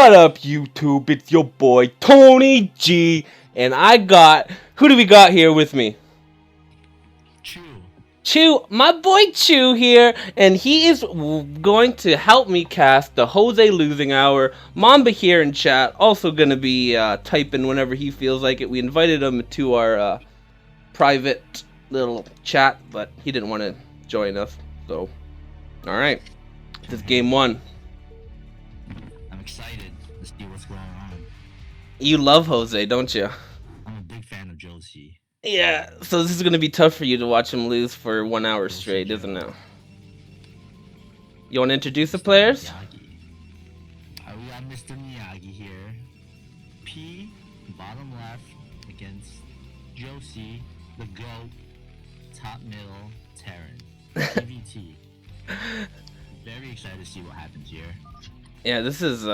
What up, YouTube? It's your boy TonyG, and who do we got here with me? Chew, my boy Chew here, and he is going to help me cast the Jose Losing Hour. Mamba here in chat, also gonna be typing whenever he feels like it. We invited him to our private little chat, but he didn't want to join us, so alright. This is game one. I'm excited to see what's going on. You love Jose, don't you? I'm a big fan of Josie. Yeah, so this is going to be tough for you to watch him lose for 1 hour straight, isn't it? You want to introduce the players? We got Mr. Miyagi here. P, bottom left, against Josie, the GOAT, top middle, Terran. EVT. Very excited to see what happens here. Yeah, this is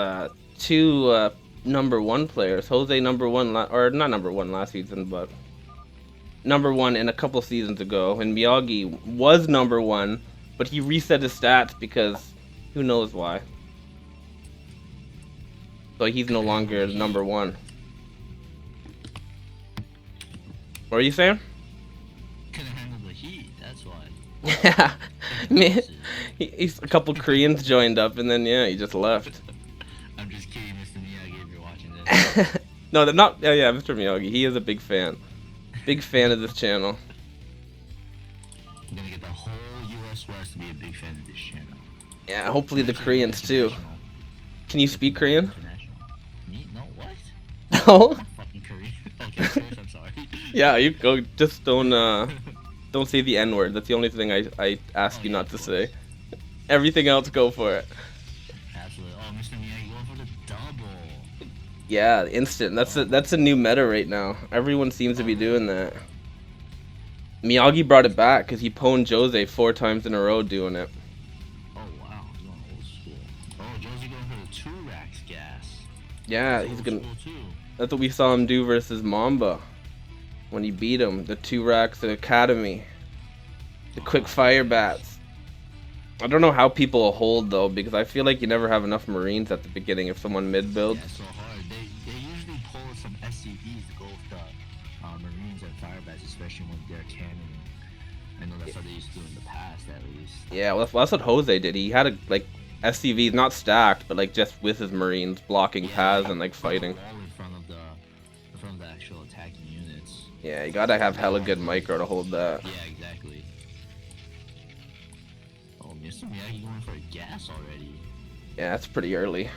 two number one players. Jose number one, or not number one last season, but number one in a couple seasons ago. And Miyagi was number one, but he reset his stats because who knows why. So he's no longer number one. What are you saying? Couldn't handle the heat, that's why. Yeah, man, a couple Koreans joined up, and then yeah, he just left. I'm just kidding, Mr. Miyagi, if you're watching this. No, they're not. Yeah, Mr. Miyagi. He is a big fan. Big fan of this channel. I'm gonna get the whole US West to be a big fan of this channel. Yeah, hopefully the Koreans too. Can you speak Korean? Me? No, what? No. I'm fucking Korean. Okay, I'm sorry. Yeah, you go. Just don't say the N-word. That's the only thing I ask you not to say. Everything else, go for it. Absolutely. Oh, Mr. Miyagi going for the double. Yeah, instant. That's a new meta right now. Everyone seems to be doing that. Miyagi brought it back because he pwned Jose 4 times in a row doing it. Oh wow, he's going old school. Oh, Josie going for the 2 racks gas. Yeah, he's gonna. That's what we saw him do versus Mamba when he beat him. The 2 racks at Academy, the quick fire bats. I don't know how people hold though, because I feel like you never have enough Marines at the beginning if someone mid builds. Yeah, it's so hard. They usually pull some SCVs to go with the Marines and fire bats, especially when they're cannon. I know that's what they used to do in the past, at least. Yeah, well, that's what Jose did. He had like SCVs not stacked, but like just with his Marines blocking paths and like fighting. In front of the actual attacking units. Yeah, you gotta have hella good micro to hold that. Yeah, exactly. Oh, Mr. Miyagi going for a gas already. Yeah, that's pretty early.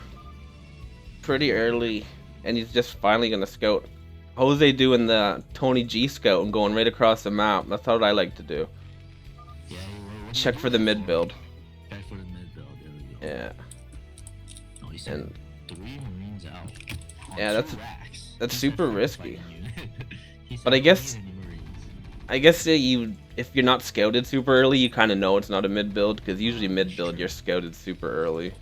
Pretty early. And he's just finally gonna scout. Jose doing the TonyG scout and going right across the map. That's what I like to do. Yeah, check for the mid build. Check for the mid build, there we go. Yeah. Oh, he sent 3 Marines out. Yeah, that's super risky. But I guess if you're not scouted super early, you kind of know it's not a mid build, because usually mid build you're scouted super early.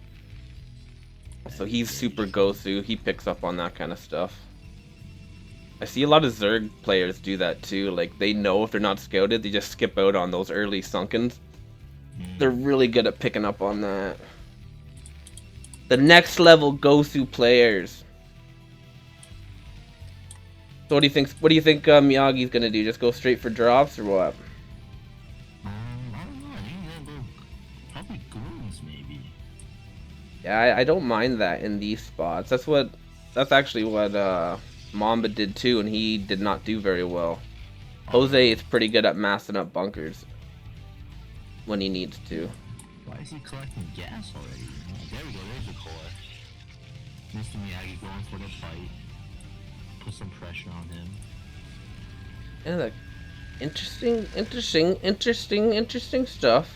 So he's super Gosu. He picks up on that kind of stuff. I see a lot of Zerg players do that too. Like they know if they're not scouted, they just skip out on those early sunkens. They're really good at picking up on that. The next level Gosu players. So what do you think? What do you think Miyagi's gonna do? Just go straight for drops or what? I don't know. I think he's gonna go probably goons maybe. Yeah, I don't mind that in these spots. That's actually what Mamba did too, and he did not do very well. Jose is pretty good at massing up bunkers when he needs to. Why is he collecting gas already? Oh, there we go. There's the core. Mr. Miyagi going for the fight. Put some pressure on him. Yeah, like interesting stuff.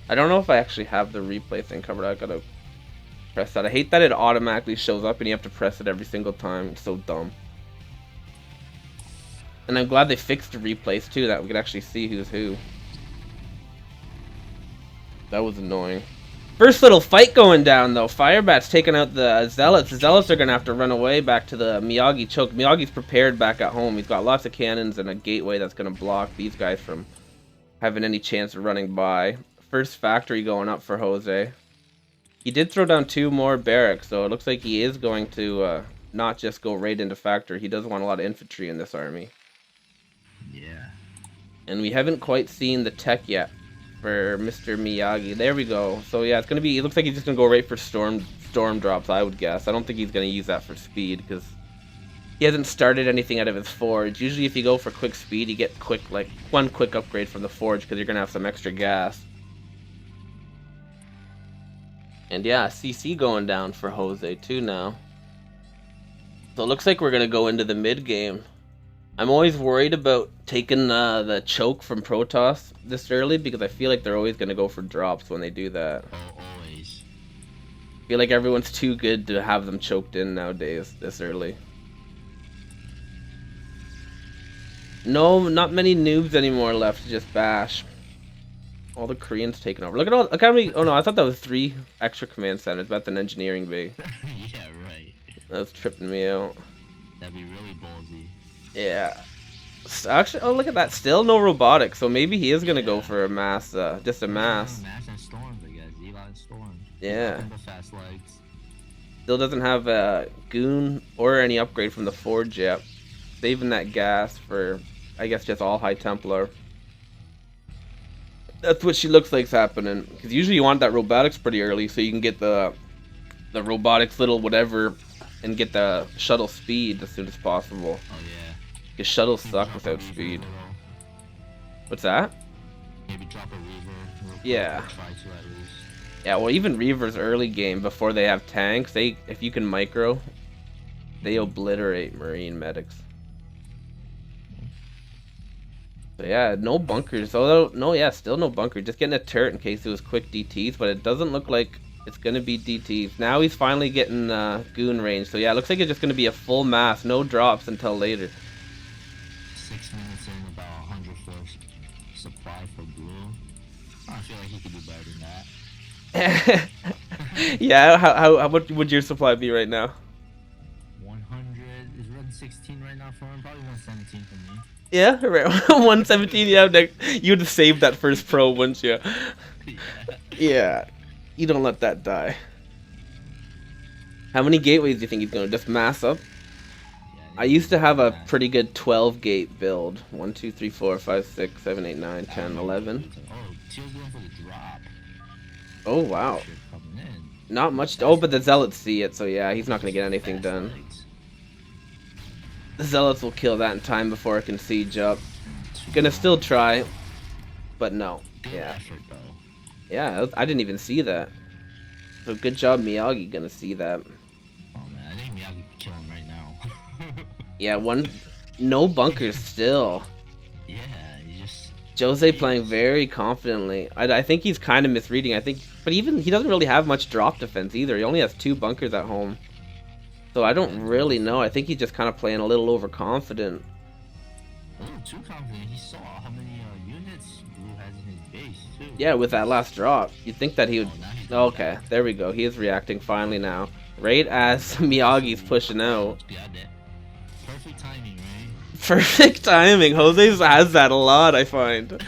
I don't know if I actually have the replay thing covered. I gotta press that. I hate that it automatically shows up and you have to press it every single time. It's so dumb. And I'm glad they fixed the replays too, that we could actually see who's who. That was annoying. First little fight going down though. Firebat's taking out the Zealots. The Zealots are going to have to run away back to the Miyagi choke. Miyagi's prepared back at home. He's got lots of cannons and a gateway that's going to block these guys from having any chance of running by. First factory going up for Jose. He did throw down 2 more barracks, so it looks like he is going to not just go right into factory. He does want a lot of infantry in this army. Yeah. And we haven't quite seen the tech yet for Mr. Miyagi. There we go. So yeah, it's gonna be. It looks like he's just gonna go right for storm drops. I would guess. I don't think he's gonna use that for speed because he hasn't started anything out of his forge. Usually, if you go for quick speed, you get like 1 quick upgrade from the forge because you're gonna have some extra gas. And yeah, CC going down for Jose too now. So it looks like we're gonna go into the mid game. I'm always worried about taking the choke from Protoss this early because I feel like they're always going to go for drops when they do that. Oh, always. I feel like everyone's too good to have them choked in nowadays this early. No, not many noobs anymore left to just bash. All the Koreans taking over. Look at all. Look how many. Oh no, I thought that was 3 extra command centers. That's an engineering bay. Yeah, right. That was tripping me out. That'd be really ballsy. Yeah. Actually, oh look at that. Still no robotics, so maybe he is gonna go for a mass, just a mass. Mass and storms, I guess. Eli and storm. Yeah. Fast legs. Still doesn't have a goon or any upgrade from the forge yet. Saving that gas for, I guess, just all high Templar. That's what she looks like's happening. Because usually you want that robotics pretty early so you can get the robotics little whatever and get the shuttle speed as soon as possible. Oh yeah. Because shuttles suck without speed. What's that? Maybe drop a Reaver. Yeah. Try to at least. Yeah, well even Reavers early game before they have tanks, if you can micro, they obliterate Marine medics. So yeah, no bunkers. Although still no bunker. Just getting a turret in case it was quick DTs, but it doesn't look like it's gonna be DTs. Now he's finally getting goon range. So yeah, it looks like it's just gonna be a full mass, no drops until later. 6 minutes in, about 100 force supply for blue. I feel like he could do better than that. Yeah, how what would your supply be right now? 100 is running 16 right now for him. Probably 117 for me. Yeah, right. 117. Yeah, you'd save that first pro, wouldn't you? Yeah. You don't let that die. How many gateways do you think he's gonna just mass up? I used to have a pretty good 12 gate build. 1, 2, 3, 4, 5, 6, 7, 8, 9, 10, 11. Oh, Teal's going for the drop. Oh wow. Not much. Oh, but the Zealots see it, so yeah, he's not gonna get anything done. The Zealots will kill that in time before it can siege up. Gonna still try, but no. Yeah. Yeah, I didn't even see that. So good job, Miyagi, gonna see that. Oh man, I think Miyagi could kill him right now. Yeah, no bunkers still. Yeah, he just... Jose playing very confidently. I think he's kind of misreading. But even he doesn't really have much drop defense either. He only has 2 bunkers at home. So I don't really know. I think he's just kind of playing a little overconfident. A little too confident. He saw how many units Blue has in his base too. Yeah, with that last drop, you'd think that he would. Oh, okay, there we go. He is reacting finally now. Right as Miyagi's pushing out. Perfect timing, right? Perfect timing. Jose has that a lot, I find.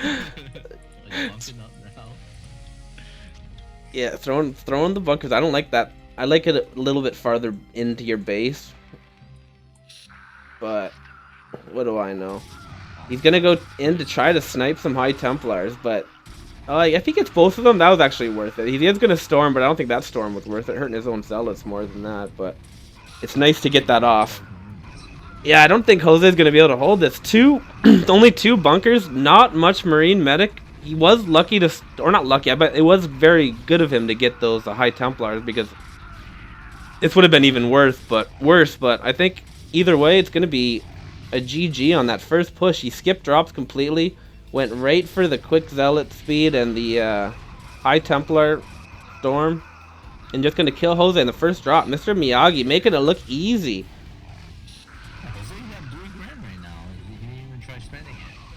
Yeah, throwing the bunkers. I don't like that. I like it a little bit farther into your base. But what do I know? He's gonna go in to try to snipe some high Templars, but if he gets both of them, that was actually worth it. He is gonna storm, but I don't think that storm was worth it. Hurting his own zealots more than that, but it's nice to get that off. Yeah, I don't think Jose's gonna be able to hold this. Only 2 bunkers, not much Marine medic. He was lucky to, or not lucky, but it was very good of him to get those high Templars because this would have been even worse. But I think either way, it's gonna be a GG on that first push. He skipped drops completely, went right for the quick zealot speed and the high Templar storm, and just gonna kill Jose in the first drop. Mr. Miyagi making it look easy.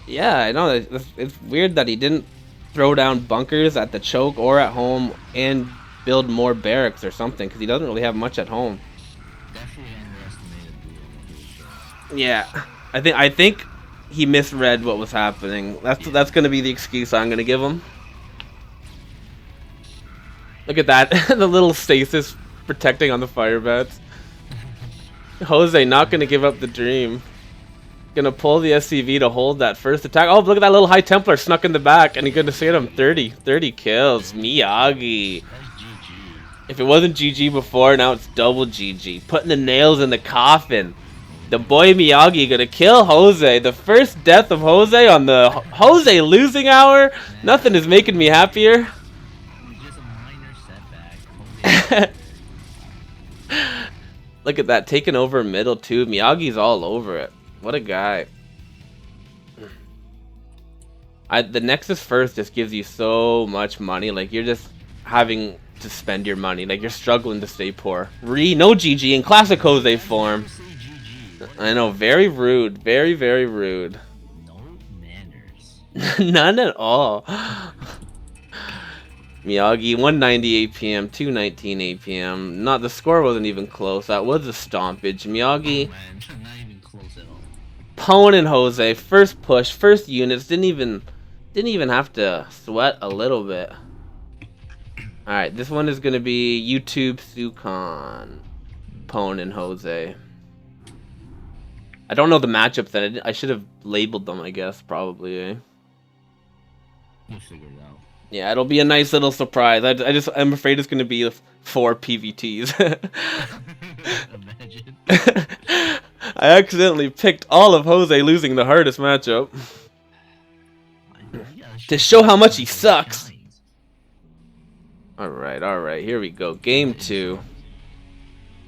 Yeah, I know. It's weird that he didn't throw down bunkers at the choke or at home and build more barracks or something, because he doesn't really have much at home. Yeah, I think he misread what was happening. That's gonna be the excuse I'm gonna give him. Look at that. The little stasis protecting on the fire bats. Jose not gonna give up the dream. Gonna pull the SCV to hold that first attack. Oh, look at that little High Templar snuck in the back, and he's gonna see him 30 kills. Miyagi. If it wasn't GG before, now it's double GG. Putting the nails in the coffin. The boy Miyagi gonna kill Jose. The first death of Jose on the Jose losing hour. Nothing is making me happier. Just a minor setback. Look at that, taking over middle too. Miyagi's all over it. What a guy. The Nexus first just gives you so much money. Like, you're just having to spend your money. Like, you're struggling to stay poor. No GG in classic Jose form. I know, very rude. Very, very rude. No manners. None at all. Miyagi, 190 APM, 219 APM. Not, the score wasn't even close. That was a stompage. Miyagi. Oh, man. Not even close at all. Pwn and Jose, first push, first units, didn't even have to sweat a little bit. Alright, this one is gonna be YouTube Sukon. Pwn and Jose. I don't know the matchups that I should have labeled them, I guess, probably, eh? You'll figure it out. Yeah, it'll be a nice little surprise. I'm afraid it's gonna be 4 PVTs. Imagine. I accidentally picked all of Jose losing the hardest matchup. To show how much he sucks. Alright, here we go. Game 2.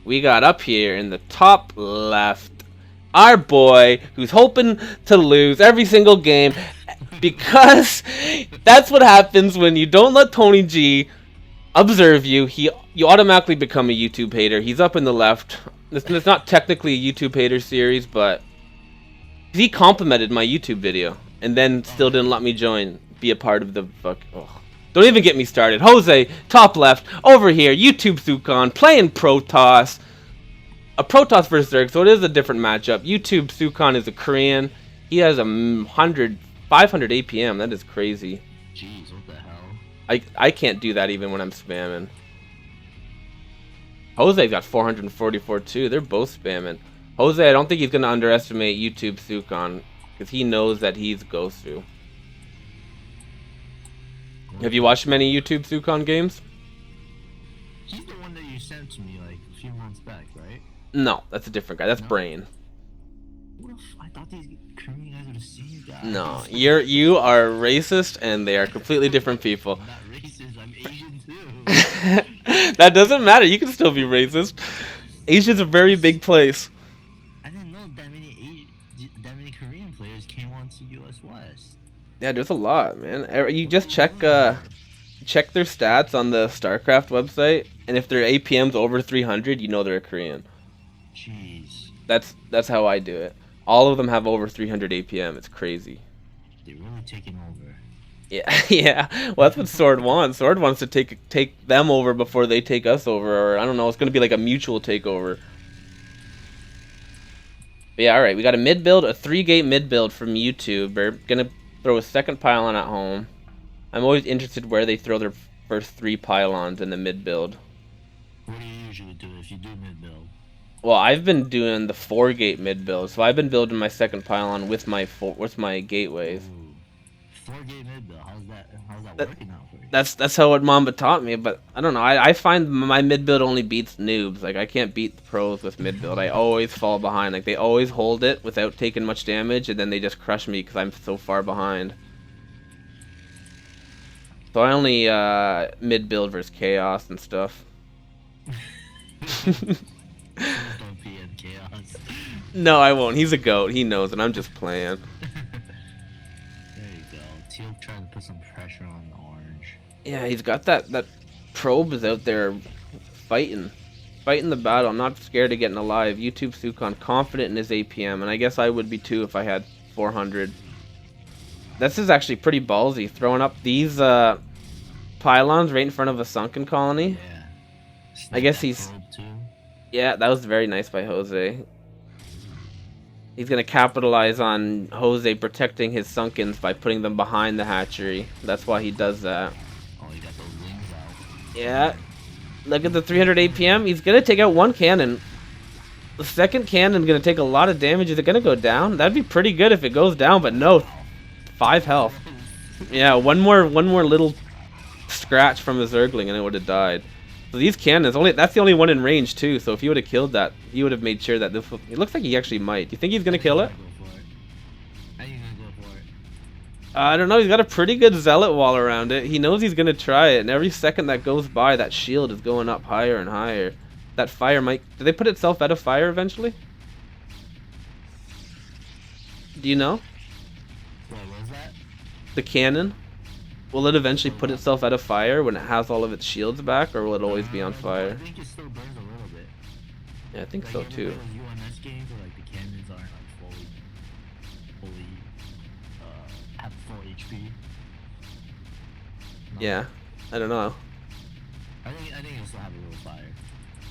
We got up here in the top left our boy who's hoping to lose every single game, because that's what happens when you don't let TonyG observe you. You automatically become a YouTube hater. He's up in the left. It's not technically a YouTube hater series, but he complimented my YouTube video and then still didn't let me be a part of the fuck. Oh. Don't even get me started. Jose, top left, over here, YouTube Sukon, playing Protoss. A Protoss versus Zerg, so it is a different matchup. YouTube Sukon is a Korean. He has 500 APM. That is crazy. Jeez, what the hell? I can't do that even when I'm spamming. Jose's got 444 too. They're both spamming. Jose, I don't think he's going to underestimate YouTube Sukon, because he knows that he's Gosu. Have you watched many YouTube Sukon games? He's the one that you sent to me like a few months back, right? No, that's a different guy. That's Brain. I thought these Korean guys were the same guy. No, you are racist, and they are completely different people. I'm not racist, I'm Asian too. That doesn't matter. You can still be racist. Asia's a very big place. I didn't know that many Korean players came on to US West. Yeah, there's a lot, man. You just check their stats on the StarCraft website, and if their APM's over 300, you know they're a Korean. Jeez. That's how I do it. All of them have over 300 APM. It's crazy. They're really taking over. Yeah, yeah. Well, that's what Sword wants. Sword wants to take them over before they take us over, or I don't know. It's gonna be like a mutual takeover. But yeah, all right. We got a mid build, a 3-gate mid build from YouTube. We're gonna throw a second pylon at home. I'm always interested where they throw their first 3 pylons in the mid build. What do you usually do if you do mid build? Well, I've been doing the 4-gate mid build, so I've been building my second pylon with my gateways. Ooh. 4-gate mid build. How's that working out for you? That's how what Mamba taught me, but I don't know. I find my mid build only beats noobs. Like, I can't beat the pros with mid build. I always fall behind. Like, they always hold it without taking much damage, and then they just crush me because I'm so far behind. So I only mid build versus chaos and stuff. Don't be in chaos. No, I won't. He's a goat. He knows, and I'm just playing. There you go. Teal trying to put some pressure on the orange. Yeah, he's got that probe is out there fighting the battle. I'm not scared of getting alive. YouTube Sukon confident in his APM, and I guess I would be too if I had 400. This is actually pretty ballsy, throwing up these pylons right in front of a sunken colony. Yeah. I guess he's... Yeah, that was very nice by Jose. He's going to capitalize on Jose protecting his sunkens by putting them behind the hatchery. That's why he does that. Oh, he got those wings out. Yeah. Look at the 300 APM. He's gonna take out one cannon. The second cannon gonna take a lot of damage. Is it gonna go down? That'd be pretty good if it goes down, but no. 5 health. Yeah, one more little scratch from the Zergling and it would have died. So these cannons, that's the only one in range too. So if he would have killed that, he would have made sure that this. It looks like he actually might. Do you think he's gonna kill it? I don't know. He's got a pretty good zealot wall around it. He knows he's gonna try it, and every second that goes by, that shield is going up higher and higher. That fire might. Did they put itself out of fire eventually? Do you know? What was that? The cannon. Will it eventually put itself out of fire when it has all of its shields back, or will it always be on fire? I think it still burns a little bit. Yeah, I think so too. UMS games where like the cannons aren't like fully have full HP. No. Yeah, I don't know. I think it'll still have a little fire.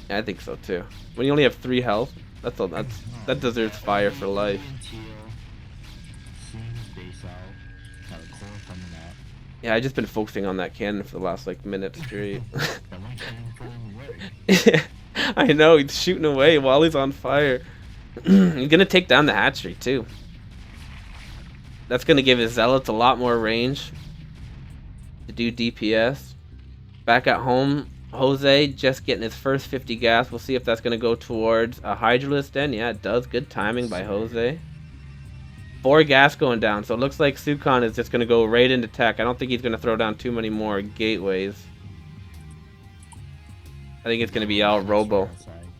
Yeah, I think so too. When you only have 3 health, that deserves fire for life. Yeah, I just been focusing on that cannon for the last like minute straight. I know, he's shooting away while he's on fire. He's gonna take down the hatchery too. That's gonna give his zealots a lot more range to do DPS. Back at home, Jose just getting his first 50 gas. We'll see if that's gonna go towards a Hydralisk den. Yeah, it does. Good timing by Jose. 4 gas going down, so it looks like Sukon is just going to go right into tech. I don't think he's going to throw down too many more gateways. I think it's going to be all robo.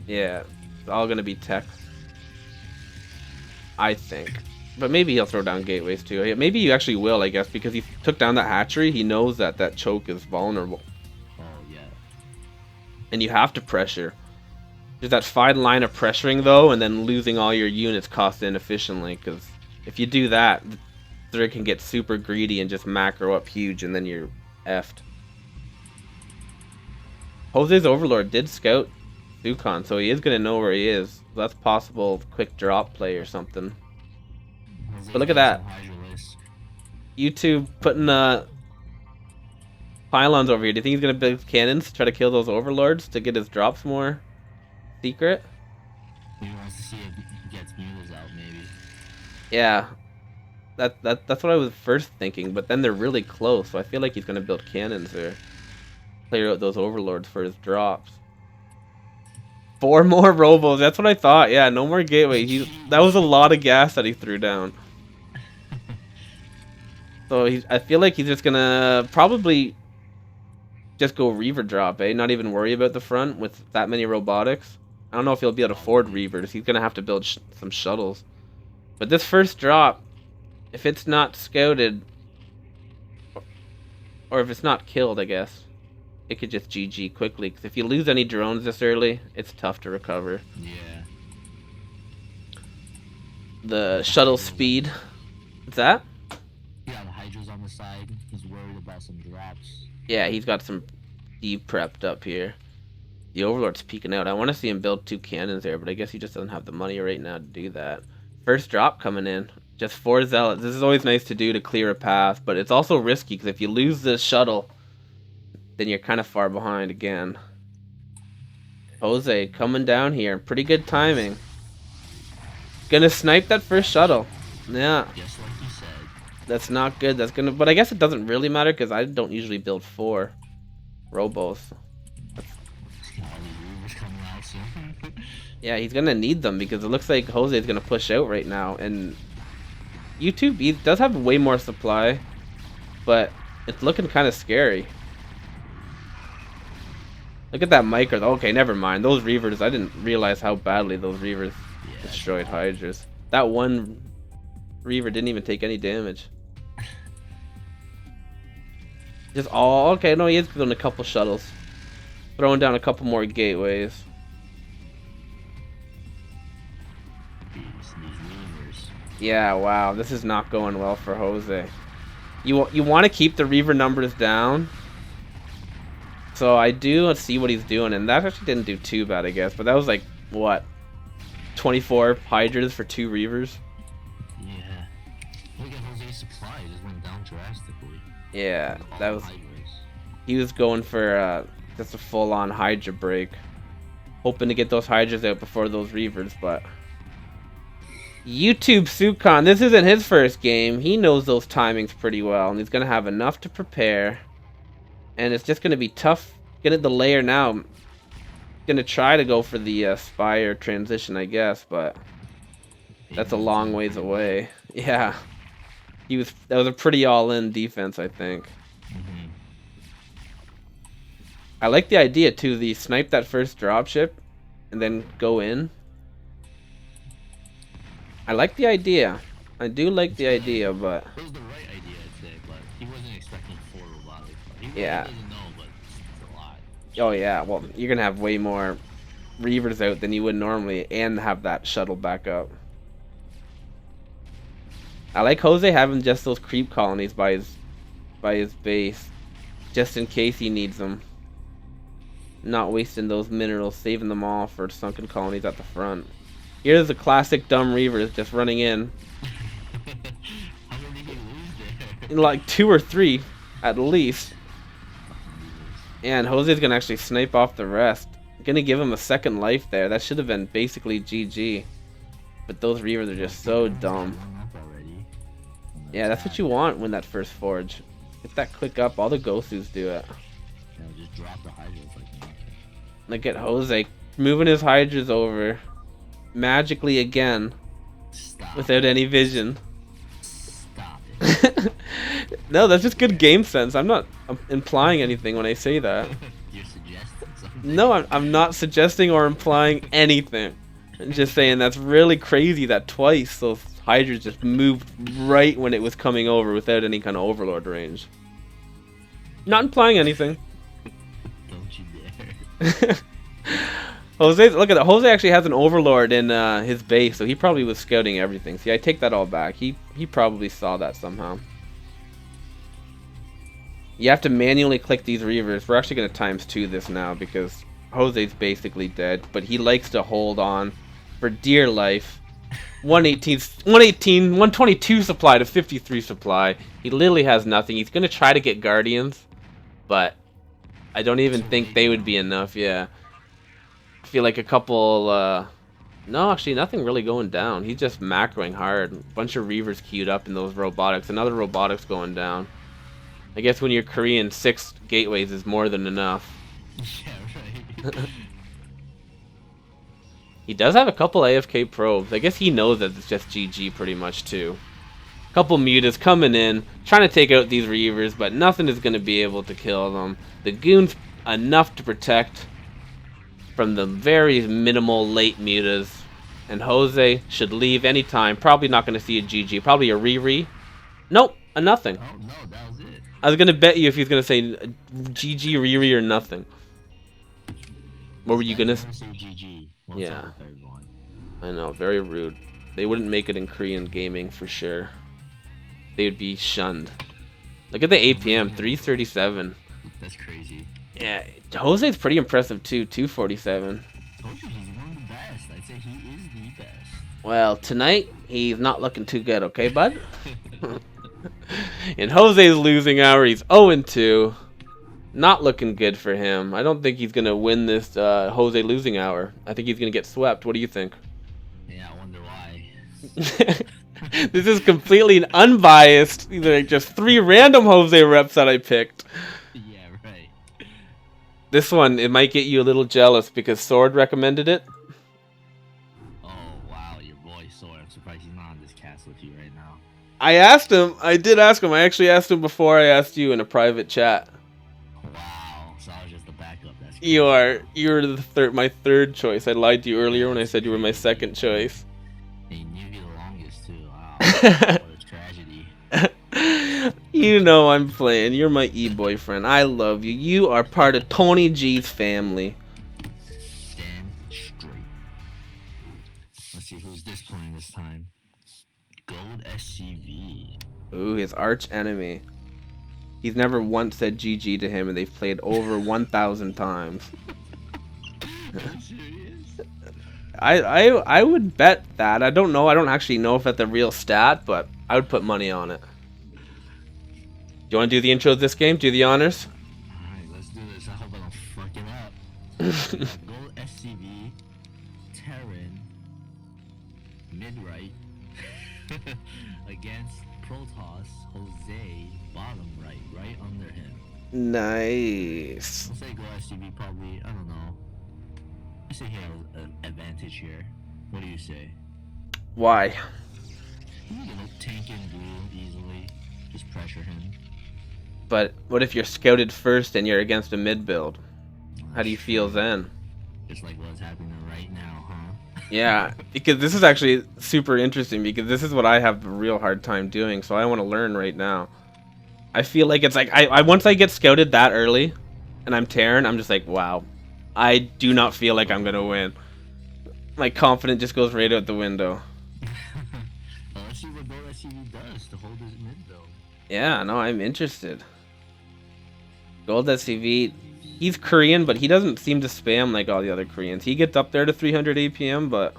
Yeah, it's all going to be tech. I think. But maybe he'll throw down gateways too. Maybe he actually will, I guess, because he took down that hatchery. He knows that that choke is vulnerable. Oh, yeah. And you have to pressure. There's that fine line of pressuring, though, and then losing all your units cost inefficiently, because if you do that, Zerg can get super greedy and just macro up huge, and then you're effed. Jose's Overlord did scout Sukon, so he is going to know where he is. That's possible quick drop play or something. But look at that. YouTube putting pylons over here. Do you think he's going to build cannons to try to kill those Overlords to get his drops more secret? He wants to see if he gets mules out, maybe. Yeah, that's what I was first thinking, but then they're really close, so I feel like he's gonna build cannons there, clear out those Overlords for his drops. 4 more robos. That's what I thought. Yeah, no more gateway. That was a lot of gas that he threw down. So I feel like he's just gonna probably just go Reaver drop, eh? Not even worry about the front with that many robotics. I don't know if he'll be able to afford Reavers. He's gonna have to build some shuttles. But this first drop, if it's not scouted, or if it's not killed, I guess, it could just GG quickly. Because if you lose any drones this early, it's tough to recover. Yeah. The shuttle speed. What's that? Yeah, the Hydra's on the side. He's worried about some drops. Yeah, he's got some deep prepped up here. The Overlord's peeking out. I want to see him build 2 cannons there, but I guess he just doesn't have the money right now to do that. First drop coming in. Just 4 zealots. This is always nice to do to clear a path, but it's also risky because if you lose this shuttle, then you're kind of far behind again. Jose coming down here. Pretty good timing. Gonna snipe that first shuttle. Yeah. Just like you said. That's not good. That's gonna. But I guess it doesn't really matter because I don't usually build 4 robos. Yeah, he's gonna need them because it looks like Jose is gonna push out right now, and YouTube he does have way more supply, but it's looking kind of scary. Look at that micro. Okay, never mind. Those Reavers, I didn't realize how badly those Reavers destroyed Hydras. That one Reaver didn't even take any damage. Just all okay. No, he is building a couple shuttles, throwing down a couple more gateways. Yeah, wow, this is not going well for Jose. You want to keep the Reaver numbers down. So I do see what he's doing, and that actually didn't do too bad, I guess. But that was like, what, 24 Hydras for 2 Reavers? Yeah. Look at Jose's supply, it just went down drastically. Yeah, that was... He was going for Just a full-on Hydra break. Hoping to get those Hydras out before those Reavers, but... YouTube Sukon, this isn't his first game. He knows those timings pretty well, and he's going to have enough to prepare. And it's just going to be tough. Get at the layer now. Going to try to go for the Spire transition, I guess, but... That's a long ways away. Yeah. That was a pretty all-in defense, I think. Mm-hmm. I like the idea, too. The snipe that first dropship, and then go in. I like the idea. I do like the idea, but... It was the right idea, I'd say, but he wasn't expecting 4 robotics. He yeah. doesn't know, but it's a lot. Oh, yeah. Well, you're going to have way more Reavers out than you would normally, and have that shuttle back up. I like Jose having just those creep colonies by his base, just in case he needs them. Not wasting those minerals, saving them all for sunken colonies at the front. Here's the classic dumb Reavers just running in. How many did he lose there? Like 2 or 3, at least. And Jose's gonna actually snipe off the rest. Gonna give him a second life there. That should have been basically GG. But those Reavers are just so dumb. Yeah, that's what you want when that first forge. Get that click up, all the Gosus do it. Yeah, just drop the Hydras like nothing. Look at Jose moving his Hydras over. Magically again. Stop without any vision. Stop it. No, that's just good game sense. I'm not implying anything when I say that. You're suggesting something? No, I'm not suggesting or implying anything. I'm just saying that's really crazy that twice those Hydras just moved right when it was coming over without any kind of overlord range. Not implying anything. Don't you dare. Jose, look at that. Jose actually has an overlord in his base, so he probably was scouting everything. See, I take that all back. He probably saw that somehow. You have to manually click these Reavers. We're actually going to ×2 this now because Jose's basically dead, but he likes to hold on for dear life. 122 supply to 53 supply. He literally has nothing. He's going to try to get Guardians, but I don't even think they would be enough. Yeah. I feel like a couple... no, actually, nothing really going down. He's just macroing hard. A bunch of Reavers queued up in those robotics. Another robotics going down. I guess when you're Korean, 6 gateways is more than enough. Yeah, right. He does have a couple AFK probes. I guess he knows that it's just GG pretty much too. Couple mutas coming in, trying to take out these Reavers, but nothing is going to be able to kill them. The goons enough to protect from the very minimal late mutas. And Jose should leave anytime. Probably not going to see a GG. Probably a re-re. Nope, a nothing. Oh, no, that was it. I was going to bet you if he's going to say GG, re-re, or nothing. What were you going to say? GG. Yeah. I know, very rude. They wouldn't make it in Korean gaming for sure. They would be shunned. Look at the APM, 337. That's crazy. Yeah, Jose's pretty impressive too, 247. Told you he's one of the best. I'd say he is the best. Well, tonight, he's not looking too good, okay, bud? In Jose's losing hour, he's 0-2. Not looking good for him. I don't think he's going to win this Jose losing hour. I think he's going to get swept. What do you think? Yeah, I wonder why. This is completely unbiased. These are just 3 random Jose reps that I picked. Yeah, right. This one, it might get you a little jealous because Sword recommended it. Oh, wow, your boy Sword. I'm surprised he's not on this cast with you right now. I asked him. I did ask him. I actually asked him before I asked you in a private chat. Wow, so I was just the backup. That's You are. You're my third choice. I lied to you earlier when I said you were my second choice. He knew you the longest, too. Wow. What a tragedy. You know I'm playing. You're my e-boyfriend. I love you. You are part of TonyG's family. Stand straight. Let's see who's this playing this time. Gold SCV. Ooh, his arch enemy. He's never once said GG to him, and they've played over 1,000 times. Are you serious? I would bet that. I don't know. I don't actually know if that's a real stat, but I would put money on it. Do you want to do the intro of this game? Do the honors? Alright, let's do this. I hope I don't fuck Gold SCV, Terran, mid-right, against Protoss, Jose, bottom right, right under him. Nice. I'll say Gold SCV probably, I don't know. I say he has an advantage here. What do you say? Why? You can tank in blue easily. Just pressure him. But what if you're scouted first and you're against a mid build? How do you feel then? Just like what's happening right now, huh? Yeah, because this is actually super interesting because this is what I have a real hard time doing, so I want to learn right now. I feel like it's like I once I get scouted that early and I'm Terran, I'm just like, wow. I do not feel like I'm gonna win. My confidence just goes right out the window. Let's see what Gold SCV does to hold his mid build. Yeah, no, I'm interested. Gold SCV, he's Korean, but he doesn't seem to spam like all the other Koreans. He gets up there to 300 APM, but...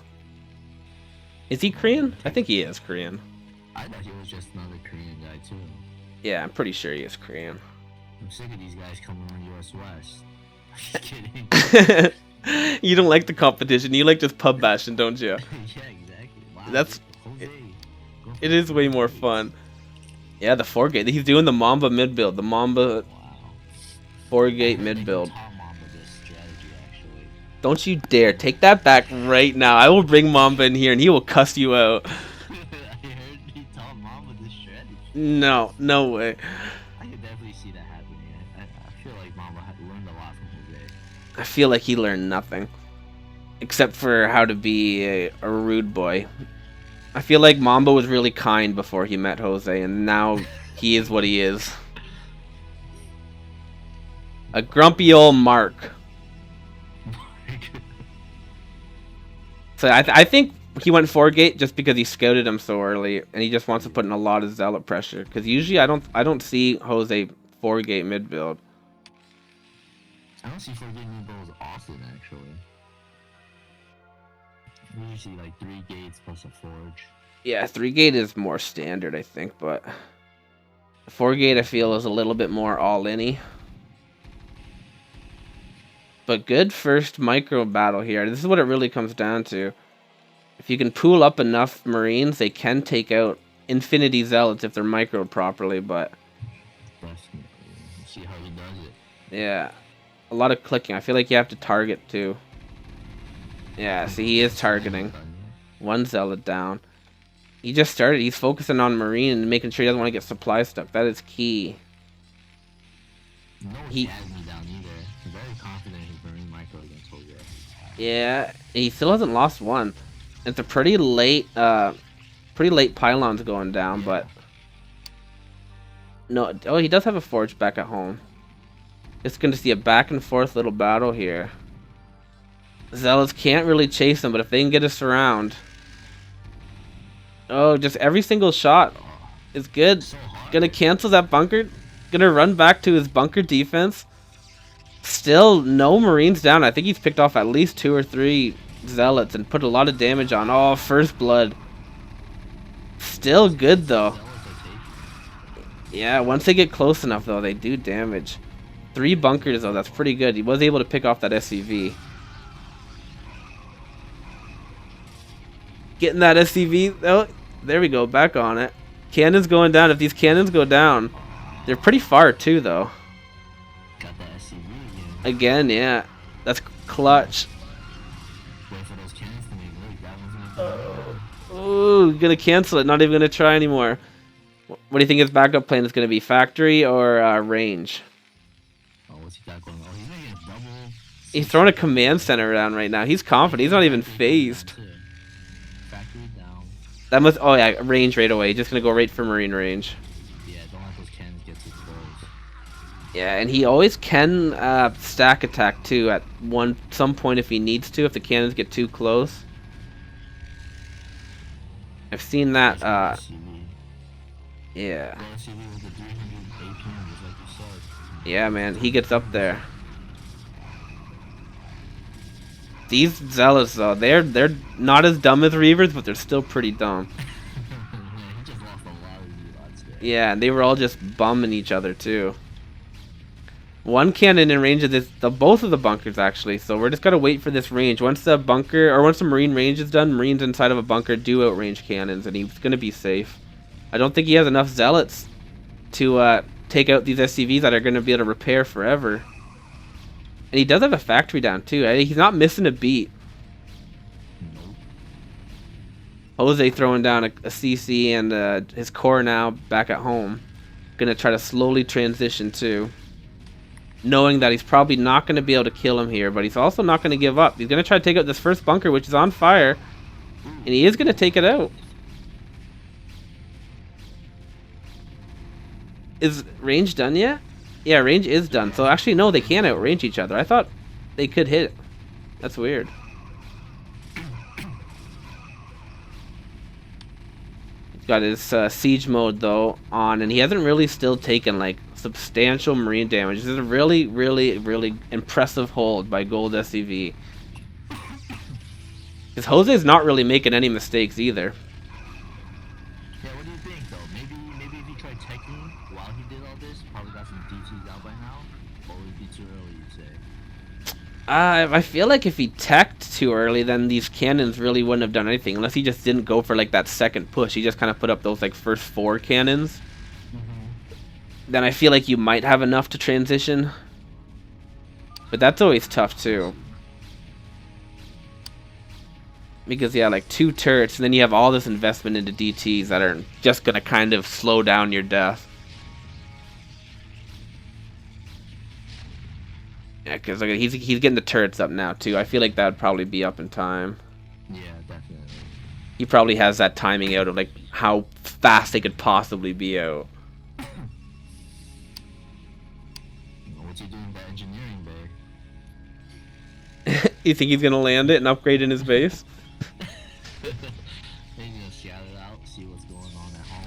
Is he Korean? I think he is Korean. I thought he was just another Korean guy too. Yeah, I'm pretty sure he is Korean. I'm sick of these guys coming on US West. Just kidding. You don't like the competition. You like just pub bashing, don't you? Yeah, exactly. Wow. That's... Jose, It is way more fun. Yeah, the 4-gate. He's doing the Mamba mid build. The Mamba 4-gate mid build. Don't you dare. Take that back right now. I will bring Mamba in here and he will cuss you out. I heard he taught Mamba this strategy. No, no way. I could definitely see that happening. I feel like Mamba had learned a lot from Jose. I feel like he learned nothing. Except for how to be a rude boy. I feel like Mamba was really kind before he met Jose, and now he is what he is. A grumpy old Mark. So I think he went 4-gate just because he scouted him so early, and he just wants to put in a lot of zealot pressure. Because usually I don't see Jose 4-gate mid build. I don't see 4-gate mid builds often actually. We usually like 3 gates plus a forge. Yeah, 3-gate is more standard, I think, but 4-gate I feel is a little bit more all-in-y. But good first micro battle here. This is what it really comes down to. If you can pool up enough Marines, they can take out Infinity Zealots if they're microed properly, but... Definitely. See how he does it. Yeah. A lot of clicking. I feel like you have to target, too. Yeah, see, he is targeting. One Zealot down. He just started. He's focusing on Marine and making sure he doesn't want to get supply stuck. That is key. No He... has me down either. I'm very confident he's Marine micro against Jose. Yeah, he still hasn't lost one. It's a pretty late pylons going down, but... No, oh, he does have a forge back at home. It's going to see a back and forth little battle here. Zealots can't really chase him, but if they can get a surround... Oh, just every single shot is good. Gonna cancel that bunker. Gonna run back to his bunker defense. Still no Marines down. I think he's picked off at least 2 or 3 Zealots and put a lot of damage on. Oh, first blood. Still good, though. Yeah, once they get close enough, though, they do damage. 3 bunkers, though. That's pretty good. He was able to pick off that SCV. Getting that SCV. Oh, there we go. Back on it. Cannons going down. If these cannons go down, they're pretty far, too, though. Got that SCV again. Yeah. That's clutch. Wait for those cannons to make look. That one's gonna Ooh, gonna cancel it. Not even gonna try anymore. What do you think his backup plan is gonna be? Factory or range? Oh, what's he got going on? Oh, he's making a double. He's throwing a command center around right now. He's confident. He's not even phased. Factory down. That must. Oh yeah, range right away. Just gonna go right for Marine range. Yeah, don't let those cannons get too close. Yeah, and he always can stack attack too at some point if he needs to. If the cannons get too close. I've seen that. Yeah. Yeah, man, he gets up there. These Zealots, though, they're not as dumb as Reavers, but they're still pretty dumb. Yeah, and they were all just bumming each other, too. One cannon in range of this, both of the bunkers actually. So we're just gotta wait for this range. Once the bunker or once the marine range is done, marines inside of a bunker do outrange cannons, and he's gonna be safe. I don't think he has enough zealots to take out these SCVs that are gonna be able to repair forever. And he does have a factory down too. He's not missing a beat. Jose throwing down a CC and his core now back at home. Gonna try to slowly transition too. Knowing that he's probably not going to be able to kill him here, but he's also not going to give up. He's going to try to take out this first bunker, which is on fire, and he is going to take it out. Is range done yet? Yeah, range is done. So actually, no, they can't outrange each other. I thought they could hit. That's weird. He's got his siege mode, though, on, and he hasn't really still taken, like, substantial marine damage. This is a really, really, really impressive hold by Gold SCV. Because Jose's not really making any mistakes either. Yeah, what do you think though? Maybe if he tried teching while he did all this, probably got some DTs out by now? Or would it be too early, you'd say? I feel like if he teched too early, then these cannons really wouldn't have done anything. Unless he just didn't go for like that second push. He just kind of put up those like first 4 cannons. Then I feel like you might have enough to transition. But that's always tough too. Because yeah, like 2 turrets, and then you have all this investment into DTs that are just going to kind of slow down your death. Yeah, because like, he's getting the turrets up now too. I feel like that would probably be up in time. Yeah, definitely. He probably has that timing out of like how fast they could possibly be out. What's he doing in the engineering bay? You think he's gonna land it and upgrade in his base? Maybe gonna scout it out, see what's going on at home.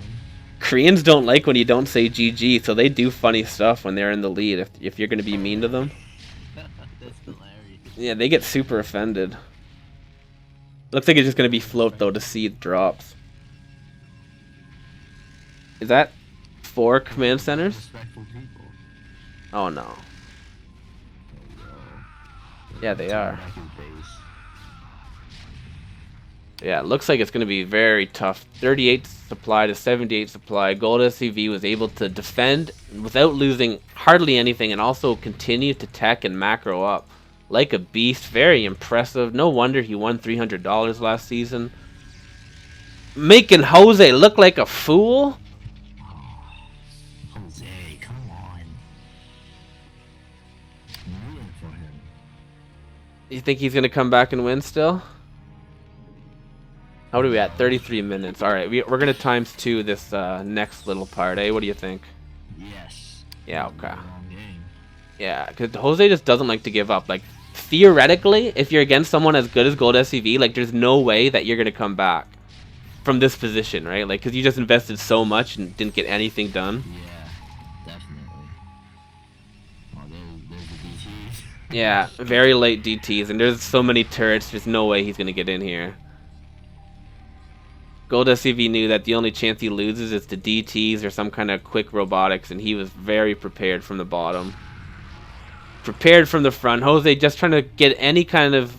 Koreans don't like when you don't say GG, so they do funny stuff when they're in the lead. If you're gonna be mean to them, That's hilarious. yeah, they get super offended. Looks like it's just gonna be float though to see it drops. Is that 4 command centers? Respectful people. Oh no. Yeah, they are. Back his base. Yeah, it looks like it's going to be very tough. 38 supply to 78 supply. Gold SCV was able to defend without losing hardly anything and also continue to tech and macro up like a beast. Very impressive. No wonder he won $300 last season. Making Jose look like a fool? Jose, come on. I'm rooting for him. You think he's going to come back and win still? How are we at? 33 minutes. Alright, we're going to times 2 this next little part, eh? What do you think? Yes. Yeah, okay. Long game. Yeah, because Jose just doesn't like to give up. Like, theoretically, if you're against someone as good as Gold SCV, like, there's no way that you're going to come back from this position, right? Like, because you just invested so much and didn't get anything done. Yeah, definitely. Oh, there's the DTs. Yeah, very late DTs, and there's so many turrets, there's no way he's going to get in here. Gold SCV knew that the only chance he loses is to DTs or some kind of quick robotics, and he was very prepared from the bottom. Prepared from the front. Jose just trying to get any kind of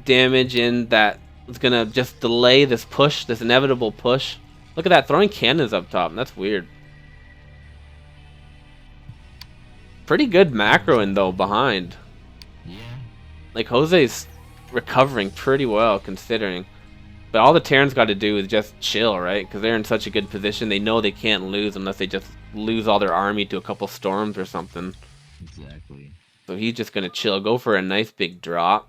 damage in that is going to just delay this push, this inevitable push. Look at that, throwing cannons up top. That's weird. Pretty good macroing, though, behind. Yeah. Like, Jose's recovering pretty well, considering. But all the Terrans got to do is just chill, right? Because they're in such a good position. They know they can't lose unless they just lose all their army to a couple storms or something. Exactly. So he's just going to chill. Go for a nice big drop.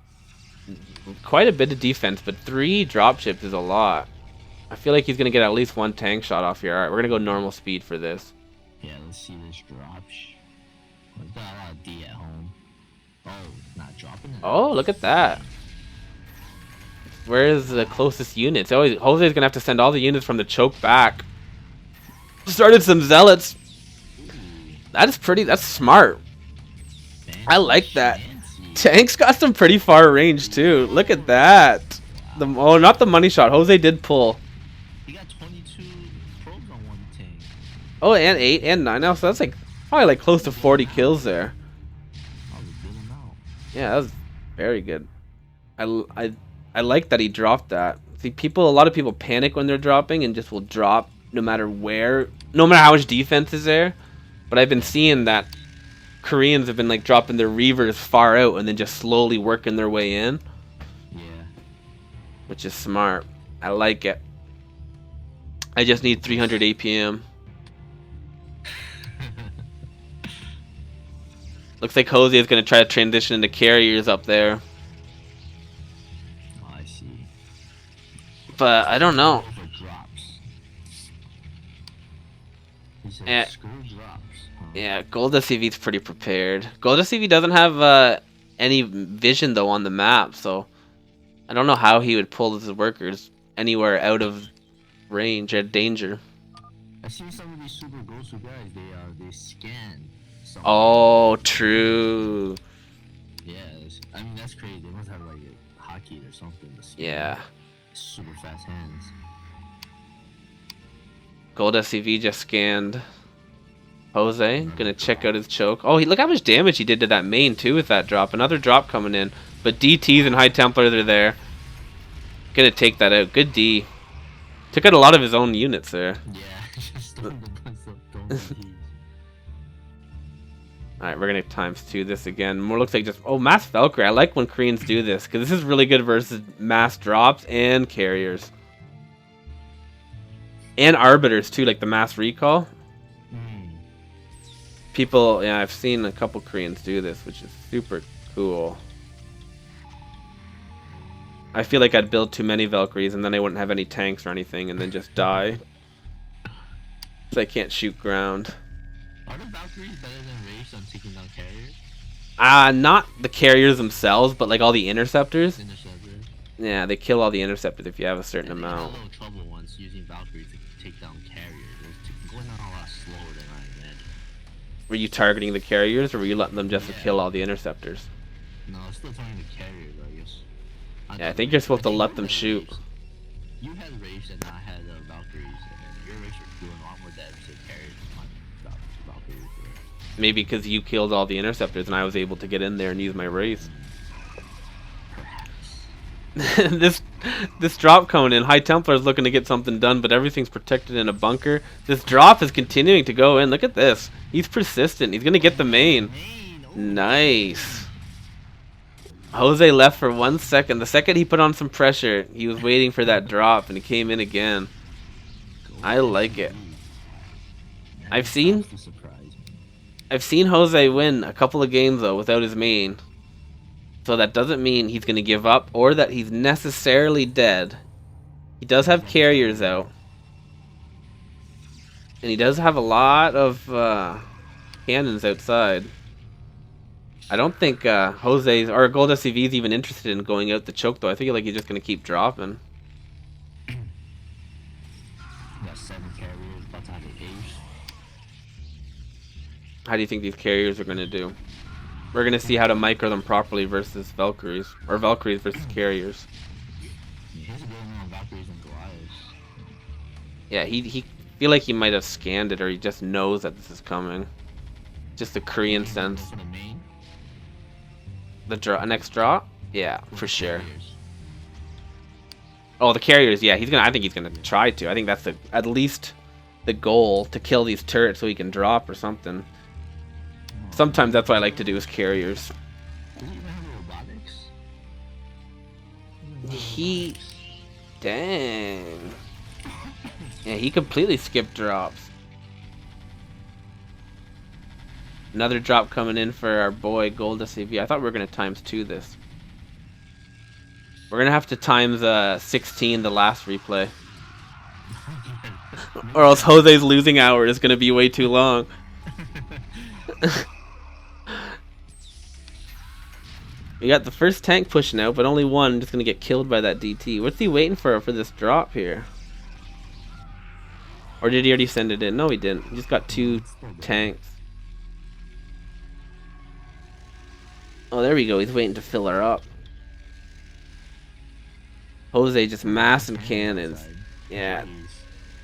Quite a bit of defense, but 3 dropships is a lot. I feel like he's going to get at least 1 tank shot off here. Alright, we're going to go normal speed for this. Yeah, let's see this drop. We've got a lot of D at home. Oh, not dropping it. Oh, look at that. Where is the closest units? Jose's going to have to send all the units from the choke back. Started some zealots. That's smart. I like that. Tank's got some pretty far range too. Look at that. Oh, not the money shot. Jose did pull. He got 22 probes on one tank. Oh, and 8 and 9 now. So that's like probably like close to 40 kills there. Yeah, that was very good. I like that he dropped that. See, a lot of people panic when they're dropping and just will drop no matter where, no matter how much defense is there. But I've been seeing that Koreans have been like dropping their reavers far out and then just slowly working their way in. Yeah. Which is smart. I like it. I just need 300 APM. Looks like Jose is going to try to transition into carriers up there. Oh, I see. But I don't know. Yeah, Gold SCV is pretty prepared. Gold SCV doesn't have any vision though on the map, so I don't know how he would pull his workers anywhere out of range or danger. I see some of these super Gosu guys. They scan. Oh, true. Yeah, I mean that's crazy. They must have like a hotkey or something to scan. Yeah. Super fast hands. Gold SCV just scanned Jose. Gonna check out his choke. Oh, look how much damage he did to that main too with that drop. Another drop coming in. But DTs and High Templars are there. Gonna take that out. Good D. Took out a lot of his own units there. Yeah, just Alright, we're gonna ×2 this again. More looks like just... Oh, Mass Valkyrie. I like when Koreans do this, because this is really good versus mass drops and carriers. And Arbiters, too, like the Mass Recall. People... Yeah, I've seen a couple Koreans do this, which is super cool. I feel like I'd build too many Valkyries, and then I wouldn't have any tanks or anything, and then just die. So I can't shoot ground. Are the Valkyries better than Wraiths on taking down carriers? Not the carriers themselves, but like all the interceptors. Interceptors. Yeah, they kill all the interceptors if you have a certain amount. I had a little trouble once using Valkyries to take down carriers. It was going on a lot slower than I imagined. Were you targeting the carriers, or were you letting them just kill all the interceptors? No, I was still targeting the carriers, I guess. Yeah, I think you're supposed to let them shoot. You had Wraiths and I had Valkyries, and your Wraiths were doing armor damage to carriers. Maybe because you killed all the interceptors and I was able to get in there and use my race. this drop coming in. High Templar is looking to get something done, but everything's protected in a bunker. This drop is continuing to go in. Look at this. He's persistent. He's going to get the main. Nice. Jose left for 1 second. The second he put on some pressure, he was waiting for that drop and he came in again. I like it. I've seen Jose win a couple of games though without his main. So that doesn't mean he's going to give up or that he's necessarily dead. He does have carriers out. And he does have a lot of cannons outside. I don't think Jose's or Gold SCV is even interested in going out the choke though. I feel like he's just going to keep dropping. Got 7 carriers, about to have an ace. How do you think these carriers are going to do? We're going to see how to micro them properly versus Valkyries. Or Valkyries versus carriers. He's a good one on Valkyries and Goliaths. Yeah, he feel like he might have scanned it or he just knows that this is coming. Just the Korean sense. The next draw? Yeah, for sure. Oh, the carriers, yeah, I think he's gonna try to. I think that's at least the goal, to kill these turrets so he can drop or something. Sometimes that's what I like to do is carriers. Dang. Yeah, he completely skipped drops. Another drop coming in for our boy Gold SCV. I thought we were going to ×2 this. We're going to have to times 16 the last replay. Or else Jose's losing hour is going to be way too long. We got the first tank pushing out, but only one just going to get killed by that DT. What's he waiting for this drop here? Or did he already send it in? No, he didn't. He just got 2 tanks. Oh, there we go. He's waiting to fill her up. Jose just massing cannons. Yeah.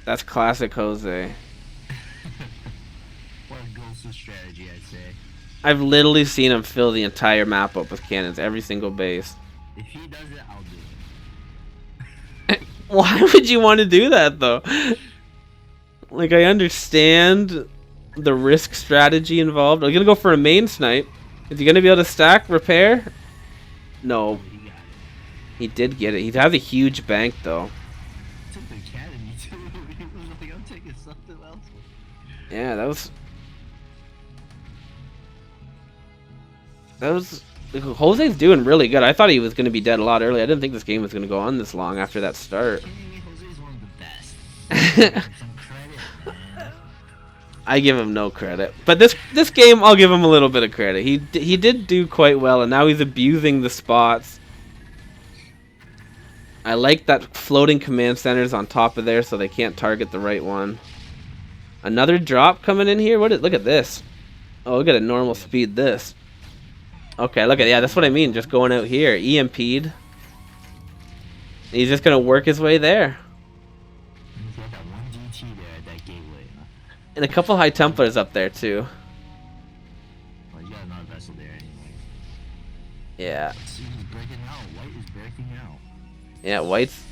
That's classic Jose. What a Gosu strategy, I'd say. I've literally seen him fill the entire map up with cannons, every single base. If he does it, I'll do it. Why would you want to do that though? Like, I understand the risk strategy involved. Are you gonna go for a main snipe? Is he gonna be able to stack repair? No. He got it. He did get it. He has a huge bank though. Took the academy too. He was like, I'm taking something else. Yeah, that was Jose's doing really good. I thought he was gonna be dead a lot early. I didn't think this game was gonna go on this long after that start. Jose's one of the best. Some credit, man. I give him no credit, but this game I'll give him a little bit of credit. He did do quite well, and now he's abusing the spots. I like that floating command centers on top of there, so they can't target the right one. Another drop coming in here. Look at this. Oh, look at a normal speed. This. Okay, look at, yeah, that's what I mean. Just going out here, EMP'd. He's just gonna work his way there. He's got that one DT there at that gateway. And a couple high templars up there too. Well, you got another vessel there anyway. Yeah. See, he's breaking out. White is breaking out. Yeah, White's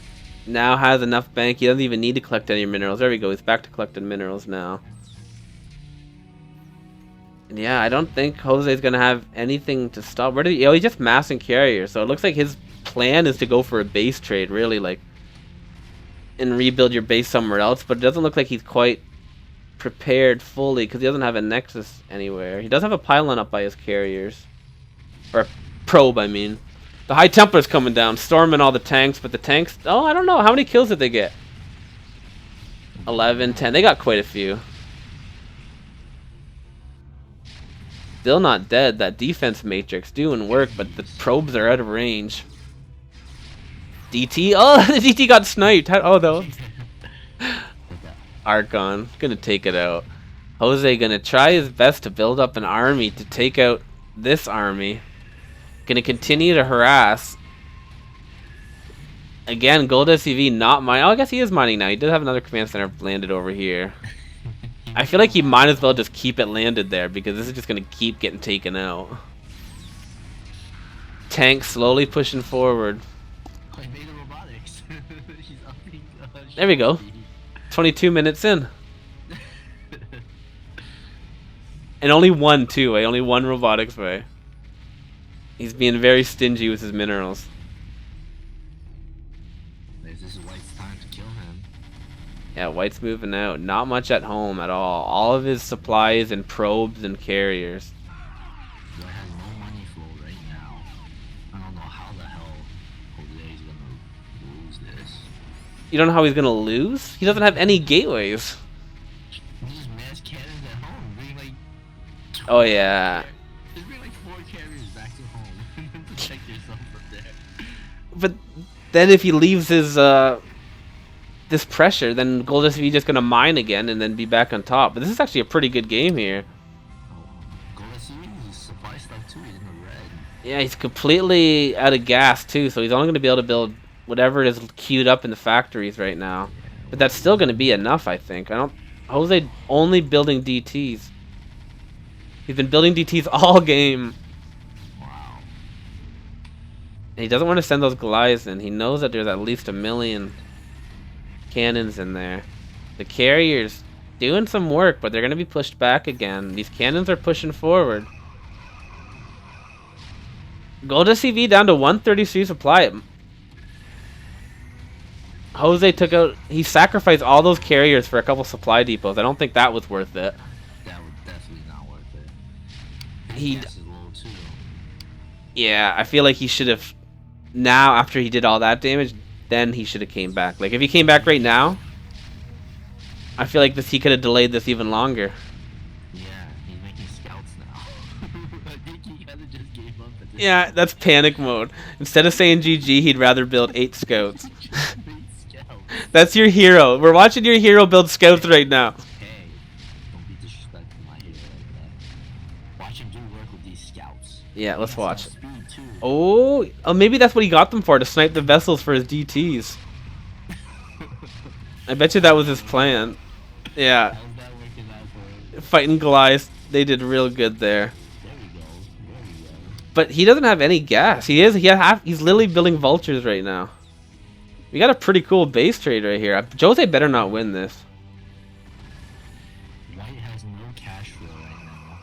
now has enough bank. He doesn't even need to collect any minerals. There we go. He's back to collecting minerals now. And yeah, I don't think Jose's gonna have anything to stop. Where did he? Oh, he's just massing carriers. So it looks like his plan is to go for a base trade, really, like, and rebuild your base somewhere else. But it doesn't look like he's quite prepared fully because he doesn't have a nexus anywhere. He does have a pylon up by his carriers, or a probe, I mean. The High Templar's coming down, storming all the tanks, but the tanks, oh, I don't know. How many kills did they get? 11, 10. They got quite a few. Still not dead. That defense matrix doing work, but the probes are out of range. DT? Oh, the DT got sniped. Oh, though. Archon. Gonna take it out. Jose gonna try his best to build up an army to take out this army. Gonna continue to harass. Again, gold SCV not mine. Oh, I guess he is mining now. He does have another command center landed over here. I feel like he might as well just keep it landed there because this is just gonna keep getting taken out. Tank slowly pushing forward. Oh, he made the robotics. He's upping, there we go. 22 minutes in. And only one too, eh? Only one robotics way. He's being very stingy with his minerals. This is White's time to kill him. Yeah, White's moving out. Not much at home at all. All of his supplies and probes and carriers. White has no money flow right now. I don't know how the hell Jose's gonna lose this. You don't know how he's gonna lose? He doesn't have any gateways. He just mass cannons at home. Bring like. Oh yeah. Just bring like 4 carriers back to home and protect yourself from there. But then if he leaves his this pressure, then Gold SCV just gonna mine again and then be back on top. But this is actually a pretty good game here. Gold SCV is supply stuff too. He's in the red. Yeah, he's completely out of gas too, so he's only gonna be able to build whatever is queued up in the factories right now. But that's still gonna be enough, I think. Jose only building DTs. He's been building DTs all game. Wow. And he doesn't want to send those Goliaths in. He knows that there's at least 1 million cannons in there. The carriers doing some work, but they're going to be pushed back again. These cannons are pushing forward. Gold SCV down to 133 supply. Jose took out... He sacrificed all those carriers for a couple supply depots. I don't think that was worth it. That was definitely not worth it. He... Gas is low too. Yeah, I feel like he should have... Now, after he did all that damage, then he should have came back. Like, if he came back right now, I feel like he could have delayed this even longer. Yeah, he's making scouts now. I think he kind of just gave up at this Yeah, that's panic mode. Instead of saying GG, he'd rather build 8 scouts. scouts. That's your hero. We're watching your hero build scouts right now. Hey, don't be disrespectful my hero like that. Watch him do work with these scouts. Yeah, let's watch it. Speed too. Oh, maybe that's what he got them for, to snipe the vessels for his DTs. I bet you that was his plan. Yeah. How's that working out for him? Fighting Goliath, they did real good there. There we But he doesn't have any gas. He's literally building vultures right now. We got a pretty cool base trade right here. Jose better not win this. White has no cash flow right now.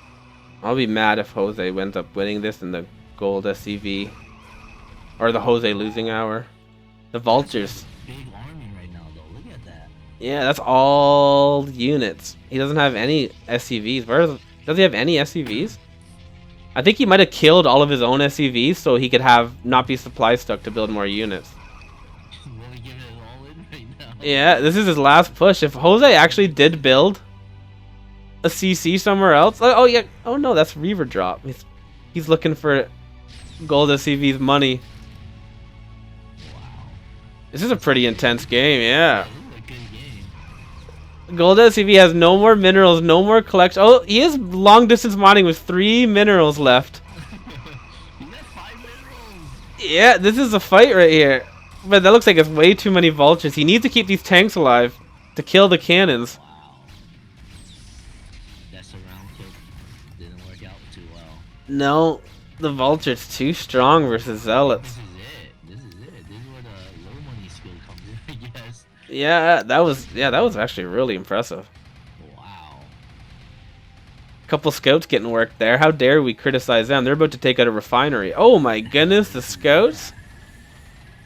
I'll be mad if Jose ends up winning this in the gold SCV. Or the Jose losing hour. The vultures. Big army right now, though. Look at that. Yeah, that's all units. He doesn't have any SCVs. Does he have any SCVs? I think he might have killed all of his own SCVs so he could not be supply stuck to build more units. Really giving it all in right now. Yeah, this is his last push. If Jose actually did build a CC somewhere else, oh yeah, oh no, that's Reaver drop. He's looking for gold SCV's money. Wow. This is a pretty intense game, yeah. This is a good game. Gold SCV has no more minerals, no more collection. Oh, he is long distance mining with 3 minerals left. He got 5 minerals. Yeah, this is a fight right here. But that looks like it's way too many vultures. He needs to keep these tanks alive to kill the cannons. Wow. That surround clip didn't work out too well. No, the vulture's too strong versus zealots. This is it. This is where the low money skill comes in, I guess. Yeah, that was actually really impressive. Wow. Couple scouts getting work there. How dare we criticize them? They're about to take out a refinery. Oh my goodness, the scouts.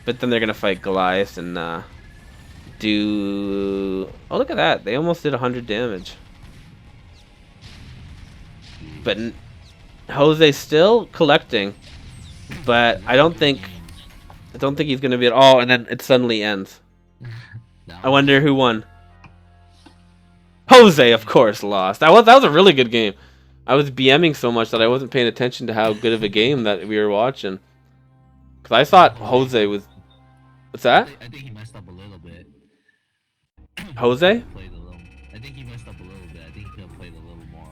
But then they're gonna fight Goliath and do. Oh, look at that! They almost did 100 damage. But Jose's still collecting, but I don't think he's gonna be at all. And then it suddenly ends. I wonder who won. Jose, of course, lost. That was a really good game. I was BMing so much that I wasn't paying attention to how good of a game that we were watching. Cause I thought Jose was. What's that? I think he messed up a little bit. Jose? I think he messed up a little bit. I think he could have played a little more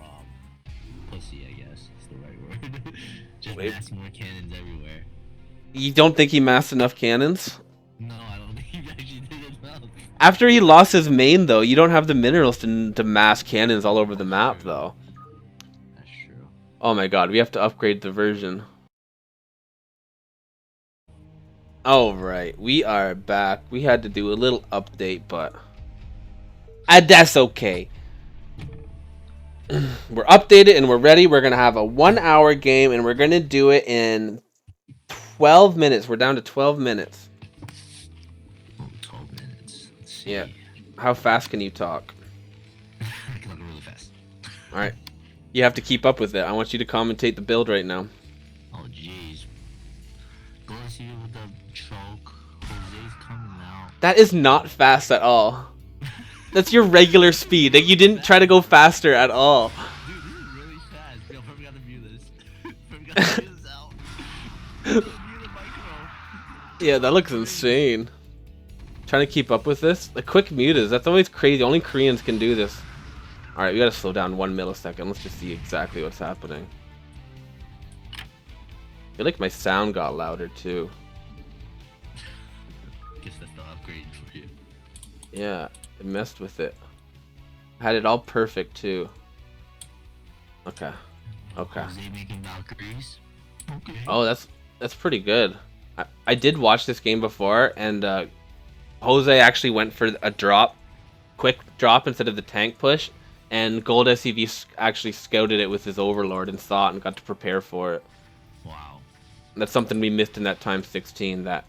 pussy, I guess is the right word. Just mass more cannons everywhere. You don't think he massed enough cannons? No, I don't think he actually did enough. After he lost his main, though, you don't have the minerals to mass cannons all over the map, though. That's true. Oh my god, we have to upgrade the version. Alright, we are back. We had to do a little update, but that's okay. We're updated and we're ready. We're going to have a 1-hour game and we're going to do it in 12 minutes. We're down to 12 minutes. Oh, 12 minutes. Let's see. Yeah. How fast can you talk? I can talk really fast. Alright. You have to keep up with it. I want you to commentate the build right now. Oh, jeez. Go and see with the choke. Jose's coming now. That is not fast at all. That's your regular speed. Like, you didn't try to go faster at all. Dude, this is really fast. Yo, we gotta view this. We gotta view this out. View the micro. Yeah, that looks insane. Trying to keep up with this. The quick mutas, that's always crazy. Only Koreans can do this. Alright, we gotta slow down 1 millisecond. Let's just see exactly what's happening. I feel like my sound got louder too. Guess that's the upgrade for you. Yeah, it messed with it. Had it all perfect too. Okay. Okay. Jose making Valkyries. Okay. Oh, that's pretty good. I did watch this game before, and Jose actually went for a drop, quick drop instead of the tank push, and Gold SCV actually scouted it with his Overlord and saw it and got to prepare for it. Wow. That's something we missed in that time 16 that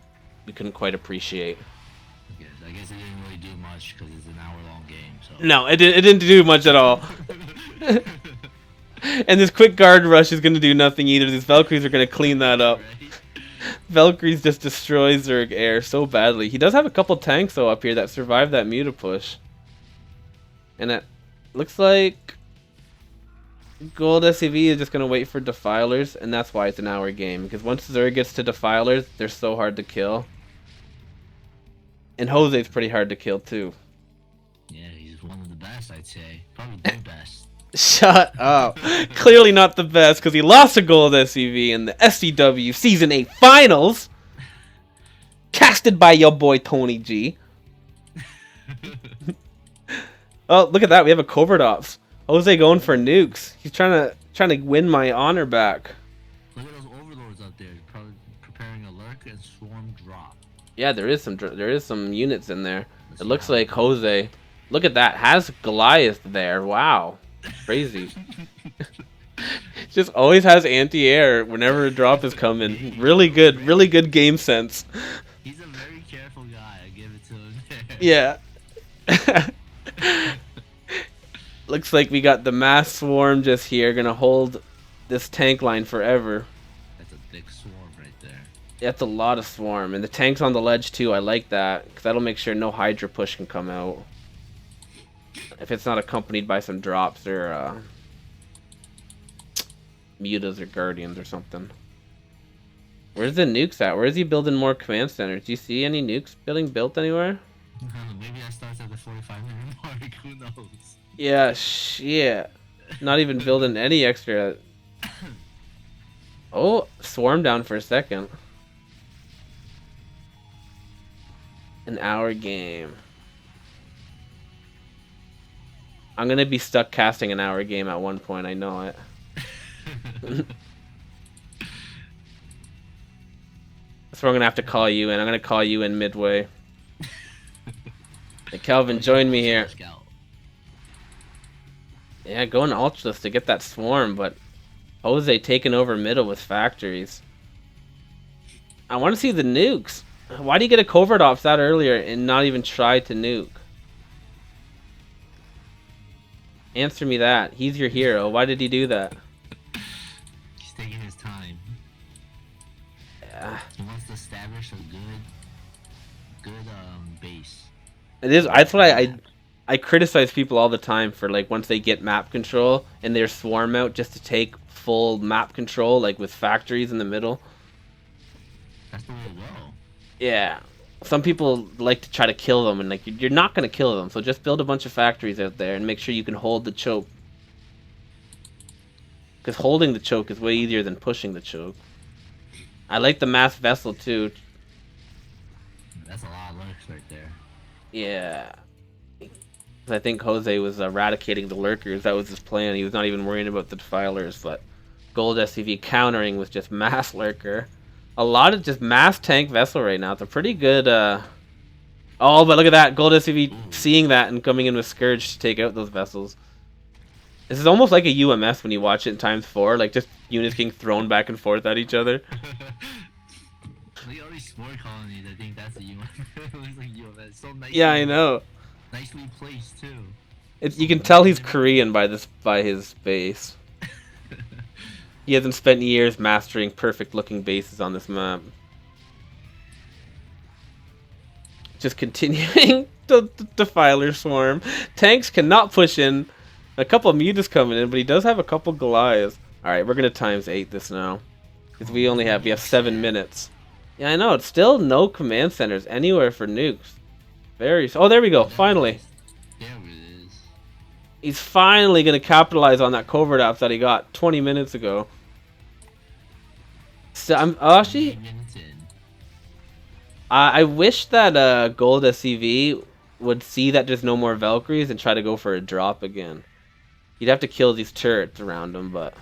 we couldn't quite appreciate. I guess it didn't really do much because it's an hour-long game. So. No, it didn't do much at all. And this quick guard rush is going to do nothing either. These Valkyries are going to clean that up. Right? Valkyries just destroy Zerg Air so badly. He does have a couple tanks though up here that survived that Muta push. And it looks like Gold SCV is just going to wait for Defilers, and that's why it's an hour game. Because once Zerg gets to Defilers, they're so hard to kill. And Jose's pretty hard to kill too. Yeah, he's one of the best, I'd say. Probably the best. Shut up. Clearly not the best because he lost a Gold SCV in the SCW Season 8 Finals. Casted by your boy TonyG. Oh, look at that. We have a Covert Ops. Jose going for nukes. He's trying to win my honor back. Look at those lurk and swarm drop. Yeah, there is some units in there. Let's It see looks how like Jose. Look at that. Has Goliath there. Wow. Crazy. Just always has anti-air whenever a drop is coming. Really good game sense. He's a very careful guy. I give it to him there. Yeah. Looks like we got the mass swarm just here, gonna hold this tank line forever. That's a big swarm right there. That's a lot of swarm, and the tank's on the ledge too. I like that, because that'll make sure no Hydra push can come out. If it's not accompanied by some drops or mutas or guardians or something. Where's the nukes at? Where is he building more command centers? Do you see any nukes being built anywhere? Maybe that starts at the 45-minute mark. Who knows? Yeah, shit. Not even building any extra. Oh, swarm down for a second. An hour game. I'm gonna be stuck casting an hour game at one point, I know it. That's where I'm gonna have to call you in. I'm gonna call you in midway. Hey, Calvin, join me here. Yeah, going Ultras to get that swarm, but Jose taking over middle with factories. I want to see the nukes. Why do you get a covert ops that earlier and not even try to nuke? Answer me that. He's your hero. Why did he do that? He's taking his time. Yeah. He wants to establish a good base. It is. That's what I criticize people all the time for, like, once they get map control and their swarm out just to take full map control, like with factories in the middle. That's the way to go. Yeah. Some people like to try to kill them, and like you're not going to kill them, so just build a bunch of factories out there and make sure you can hold the choke. Because holding the choke is way easier than pushing the choke. I like the mass vessel too. That's a lot of lurks right there. Yeah. I think Jose was eradicating the lurkers. That was his plan. He was not even worrying about the defilers, but Gold SCV countering with just mass lurker. A lot of just mass tank vessel right now. It's a pretty good... Oh, but look at that. Gold SCV seeing that and coming in with Scourge to take out those vessels. This is almost like a UMS when you watch it in ×4. Like, just units getting thrown back and forth at each other. Look at all these spore colonies. I think that's a UMS. It looks like UMS. It's so nice. Yeah, I know. Nicely placed, too. You can tell he's Korean by his base. He hasn't spent years mastering perfect looking bases on this map. Just continuing the Defiler swarm. Tanks cannot push in. A couple of mutas coming in, but he does have a couple Goliaths. Alright, we're gonna ×8 this now. Because we have 7 minutes. Yeah, I know, it's still no command centers anywhere for nukes. Oh, there we go, finally. There it is. He's finally gonna capitalize on that covert ops that he got 20 minutes ago. So actually, I wish that Gold SCV would see that there's no more Valkyries and try to go for a drop again. You'd have to kill these turrets around him, but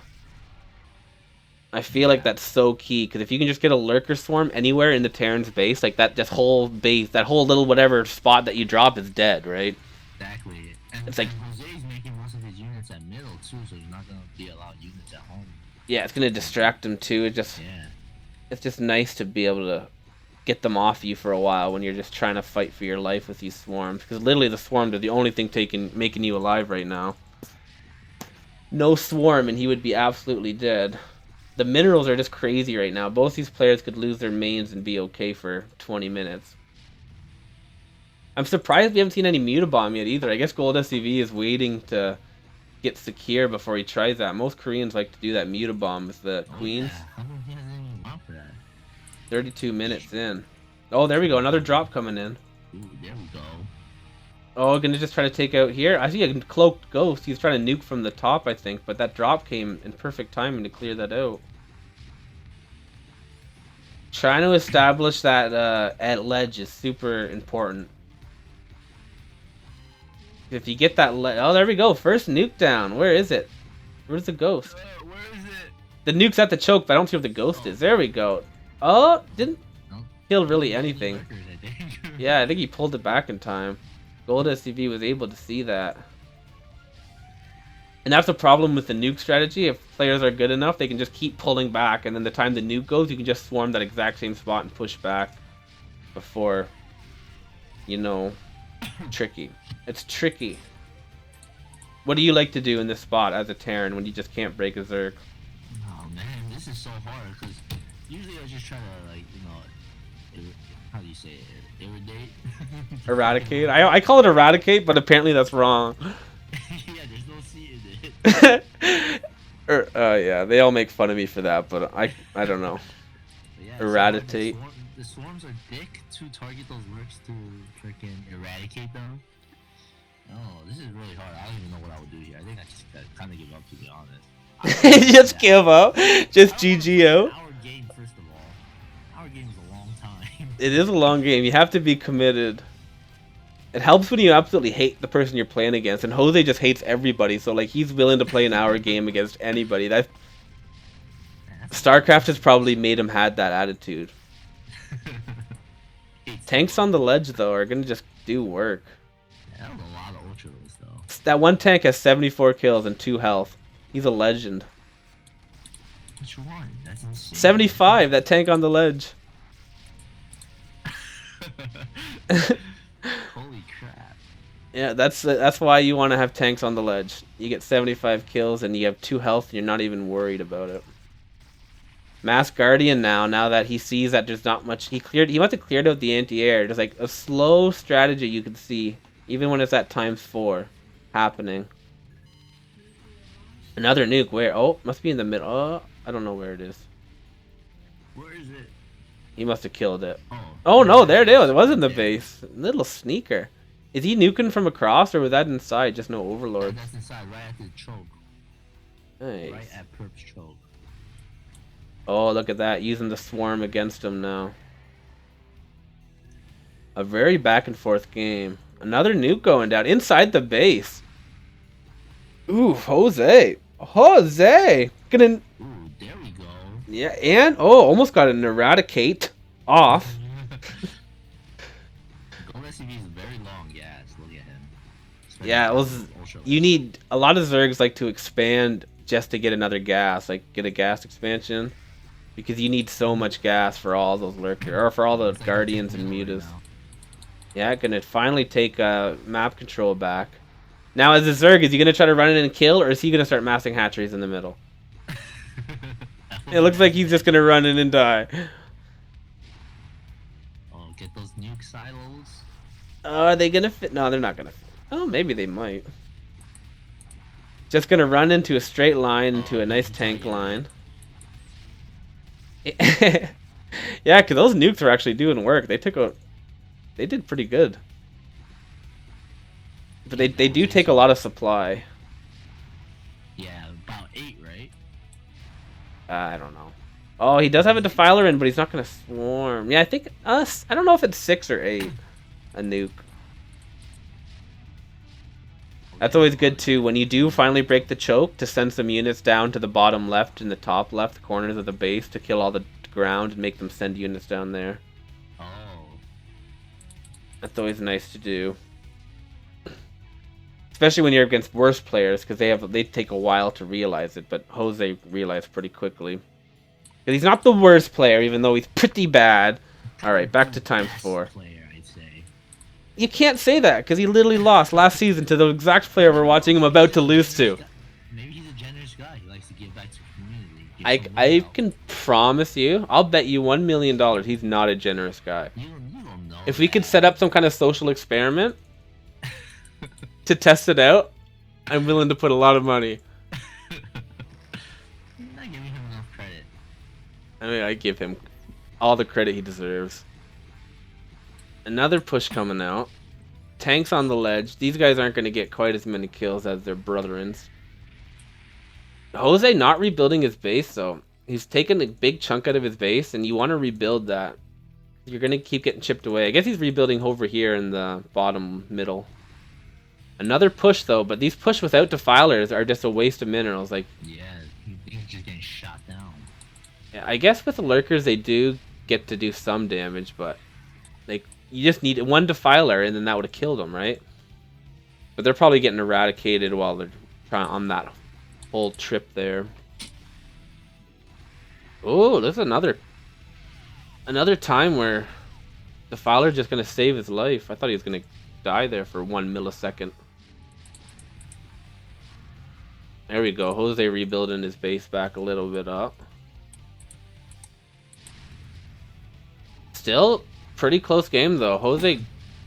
I feel like that's so key, because if you can just get a lurker swarm anywhere in the Terran's base, like that whole base, that whole little whatever spot that you drop is dead, right? Exactly. And it's like Jose's making most of his units at middle too, so he's not gonna be a lot of units at home. Yeah, it's gonna distract him too. It's just nice to be able to get them off you for a while when you're just trying to fight for your life with these swarms, because literally the swarms are the only thing making you alive right now. No swarm and he would be absolutely dead. The minerals are just crazy right now. Both these players could lose their mains and be okay for 20 minutes. I'm surprised we haven't seen any Mutabomb yet either. I guess Gold SCV is waiting to get secure before he tries that. Most Koreans like to do that Mutabomb with the queens. Yeah. How come he hasn't even gone for that? 32 minutes in. Oh, there we go. Another drop coming in. Ooh, there we go. Oh, gonna just try to take out here. I see a cloaked ghost. He's trying to nuke from the top, I think, but that drop came in perfect timing to clear that out. Trying to establish that at ledge is super important. If you get that oh, there we go. First nuke down. Where is it? Where's the ghost? Where is it? The nuke's at the choke, but I don't see where the ghost is. There we go. Oh, didn't... No, kill really anything. Lurkers, I think. Yeah, I think he pulled it back in time. Gold SCV was able to see that. And that's the problem with the nuke strategy. If players are good enough, they can just keep pulling back, and then the time the nuke goes, you can just swarm that exact same spot and push back before, you know, tricky. It's tricky. What do you like to do in this spot as a Terran when you just can't break a Zerg? Oh man, this is so hard because usually I just try to, like, you know, how do you say it? Eradicate? Eradicate? I call it eradicate, but apparently that's wrong. Yeah, there's no C in it. Yeah, they all make fun of me for that, but I don't know. Yeah, Eradicate. So the swarms are thick to target those lurks to freaking eradicate them. Oh, this is really hard. I don't even know what I would do here. I think I just kind of give up, to be honest. Just give up. Just GGO. Our game, first of all. Our game is a long time. It is a long game. You have to be committed. It helps when you absolutely hate the person you're playing against, and Jose just hates everybody, so like he's willing to play an hour game against anybody. That StarCraft has probably made him had that attitude. Tanks on the ledge though are gonna just do work. Yeah, that was a lot of ultras though. That one tank has 74 kills and 2 health. He's a legend. Which one? That's insane. 75. That tank on the ledge. Holy crap. Yeah, that's why you want to have tanks on the ledge. You get 75 kills and you have 2 health and you're not even worried about it. Mass Guardian now that he sees that there's not much, he wants to clear out the anti-air. There's like a slow strategy you can see, even when it's at ×4 happening. Another nuke, where? Oh, must be in the middle. Oh, I don't know where it is. Where is it? He must have killed it. Oh, Oh no, there it is. It was in the base. Little sneaker. Is he nuking from across, or was that inside? Just no overlord. That's inside, right at the choke. Nice. Right at Perp's choke. Oh, look at that. Using the swarm against him now. A very back and forth game. Another nuke going down inside the base. Ooh, Jose. Jose. Gonna. Ooh, there we go. Yeah, and oh, almost got an eradicate off. Gold SCV is very long gas. Look at him. Yeah, it was. You need a lot of Zergs like to expand just to get another gas, like get a gas expansion, because you need so much gas for all those lurkers or for all the guardians and mutas. Yeah, gonna finally take map control back. Now, as a Zerg, is he gonna try to run in and kill, or is he gonna start massing hatcheries in the middle? It looks like he's just gonna run in and die. Oh, get those nuke silos. Are they gonna fit? No, they're not gonna fit. Oh, maybe they might. Just gonna run into a straight line into a nice tank line. Yeah, because those nukes are actually doing work. They did pretty good. But they do take a lot of supply. Yeah, about 8, right? I don't know. Oh, he does have a defiler in, but he's not gonna swarm. Yeah, I think us. I don't know if it's 6 or 8. A nuke. That's always good too, when you do finally break the choke, to send some units down to the bottom left and the top left corners of the base to kill all the ground and make them send units down there. Oh. That's always nice to do. Especially when you're against worse players, because they take a while to realize it, but Jose realized pretty quickly. Because he's not the worst player, even though he's pretty bad. Alright, back to ×4. You can't say that, because he literally lost last season to the exact player we're watching him about to lose to. Maybe he's a generous guy. He likes to give back to the community. I can promise you, I'll bet you $1 million he's not a generous guy. You don't know If we could set up some kind of social experiment to test it out, I'm willing to put a lot of money. You're not giving him enough credit. I mean, I give him all the credit he deserves. Another push coming out. Tanks on the ledge. These guys aren't going to get quite as many kills as their brethrens. Jose not rebuilding his base, though. He's taken a big chunk out of his base, and you want to rebuild that. You're going to keep getting chipped away. I guess he's rebuilding over here in the bottom middle. Another push, though, but these push without defilers are just a waste of minerals. Like, Yeah, he's just getting shot down. I guess with the lurkers, they do get to do some damage, but like you just need one Defiler, and then that would have killed them, right? But they're probably getting eradicated while they're trying on that whole trip there. Oh, there's another time where Defiler just gonna save his life. I thought he was gonna die there for 1 millisecond. There we go. Jose rebuilding his base back a little bit up. Still pretty close game though. Jose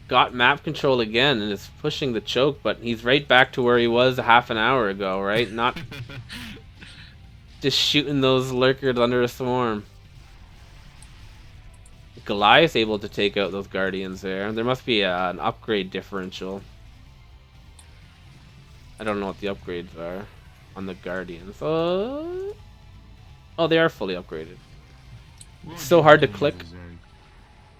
got map control again and is pushing the choke, but he's right back to where he was a half an hour ago, right? Not just shooting those lurkers under a swarm. Goliath's able to take out those guardians there. There must be an upgrade differential. I don't know what the upgrades are on the guardians. Oh, they are fully upgraded. It's so hard to click.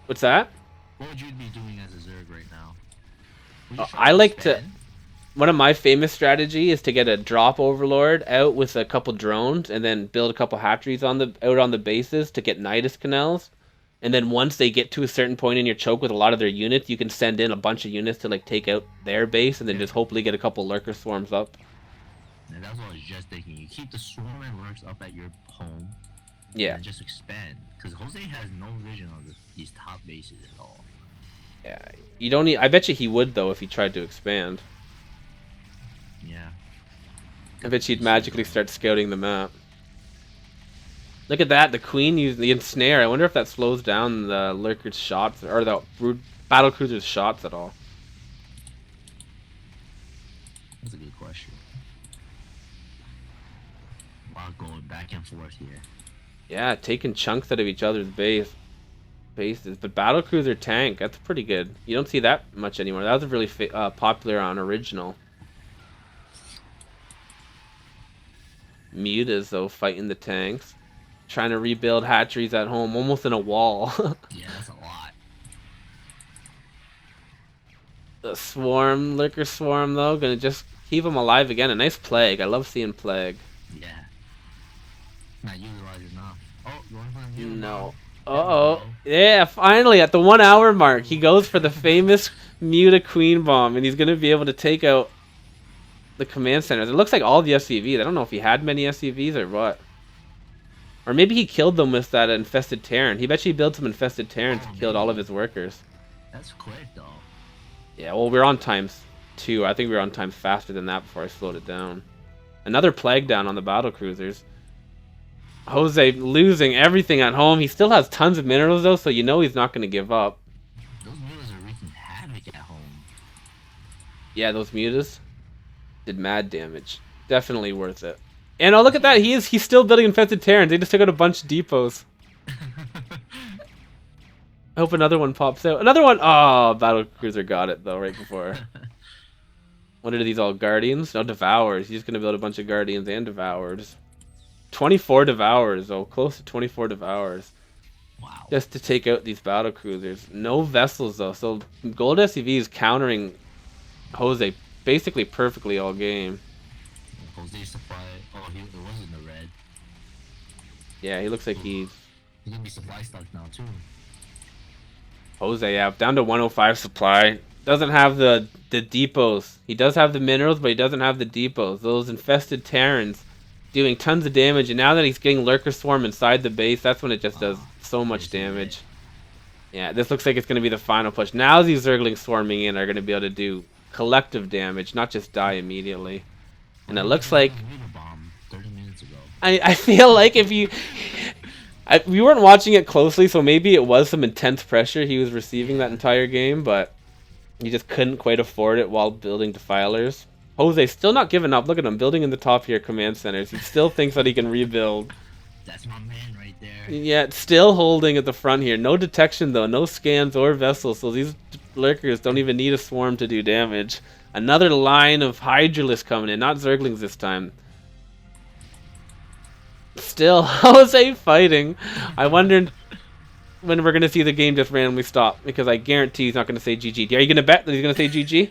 What's that? What would you be doing as a Zerg right now? I like to... One of my famous strategy is to get a drop overlord out with a couple drones and then build a couple hatcheries out on the bases to get Nidus canals. And then once they get to a certain point in your choke with a lot of their units, you can send in a bunch of units to like take out their base and then just hopefully get a couple lurker swarms up. And that's what I was just thinking. You keep the swarm and lurks up at your home. Yeah. And just expand. Because Jose has no vision on these top bases at all. Yeah. You don't need... I bet you he would though if he tried to expand. Yeah. I bet you'd magically start scouting the map. Look at that, the queen used the ensnare. I wonder if that slows down the lurker's shots or the battlecruiser's shots at all. That's a good question. A lot going back and forth here. Yeah, taking chunks out of each other's bases. But battlecruiser tank, that's pretty good. You don't see that much anymore. That was really popular on original. Mutas though fighting the tanks. Trying to rebuild hatcheries at home, almost in a wall. Yeah, that's a lot. The swarm, lurker swarm though, gonna just keep them alive again. A nice plague. I love seeing plague. Yeah. Not utilized enough. Oh, you want to find no. Uh-oh. Yeah, finally at the 1 hour mark, he goes for the famous Muta Queen Bomb, and he's gonna be able to take out the command centers. It looks like all the SCVs. I don't know if he had many SCVs or what. Or maybe he killed them with that infested Terran. He bet you built some infested Terrans and killed all of his workers. That's quick though. Yeah, well, we're on ×2. I think we were on times faster than that before I slowed it down. Another plague down on the battlecruisers. Jose losing everything at home. He still has tons of minerals though, so you know he's not going to give up. Those mutas are wreaking havoc at home. Yeah, those mutas did mad damage. Definitely worth it. And oh, look at that. He's still building infested Terrans. They just took out a bunch of depots. I hope another one pops out. Another one! Oh, battlecruiser got it though right before. What are these all? Guardians? No, Devours. He's going to build a bunch of Guardians and Devours. 24 Devours though. Close to 24 Devours. Wow. Just to take out these battlecruisers. No vessels though. So gold SCV is countering Jose basically perfectly all game. Jose supply. Oh, it wasn't the red. Yeah, he looks like he's gonna be supply stuck now too. Jose, yeah, down to 105 supply. Doesn't have the depots. He does have the minerals, but he doesn't have the depots. Those infested Terrans doing tons of damage, and now that he's getting Lurker Swarm inside the base, that's when it just does so much damage. Yeah, this looks like it's going to be the final push. Now these Zerglings swarming in are going to be able to do collective damage, not just die immediately. And it looks like... 30 minutes ago. I feel like if you... we weren't watching it closely, so maybe it was some intense pressure he was receiving that entire game, but he just couldn't quite afford it while building Defilers. Jose still not giving up. Look at him building in the top here command centers. He still thinks that he can rebuild. That's my man right there. Yeah, still holding at the front here. No detection though, no scans or vessels, so these lurkers don't even need a swarm to do damage. Another line of Hydralisks coming in, not Zerglings this time. Still, Jose fighting. I wondered when we're going to see the game just randomly stop, because I guarantee he's not going to say GG. Are you going to bet that he's going to say GG?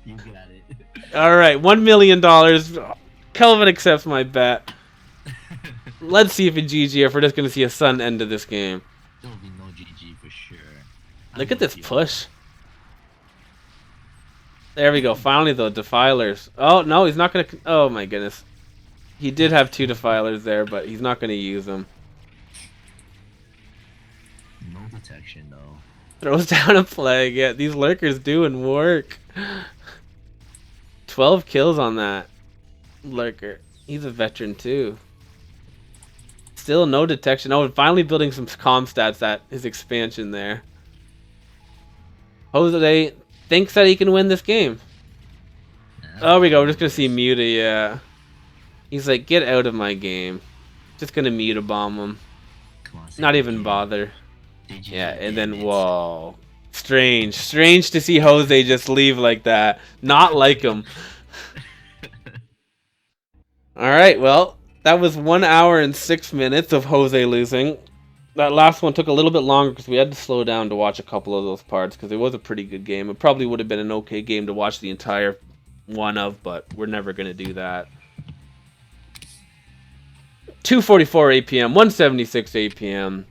You got it. Alright, $1 million. Kelvin accepts my bet. Let's see if it's GG or if we're just going to see a sudden end to this game. Yo, Look at this push. There we go. Finally, the defilers. Oh, no, he's not going to... Oh, my goodness. He did have 2 defilers there, but he's not going to use them. No detection, though. Throws down a plague. Yeah, these lurkers doing work. 12 kills on that lurker. He's a veteran, too. Still no detection. Oh, and finally building some comm stats at his expansion there. Jose thinks that he can win this game. Oh, we go. We're just going to see Muta, yeah. He's like, get out of my game. Just going to Muta bomb him. Not even bother. Yeah, and then, whoa. Strange. Strange to see Jose just leave like that. Not like him. Alright, well, that was 1 hour and 6 minutes of Jose losing. That last one took a little bit longer because we had to slow down to watch a couple of those parts because it was a pretty good game. It probably would have been an okay game to watch the entire one of, but we're never going to do that. 244 APM, 176 APM.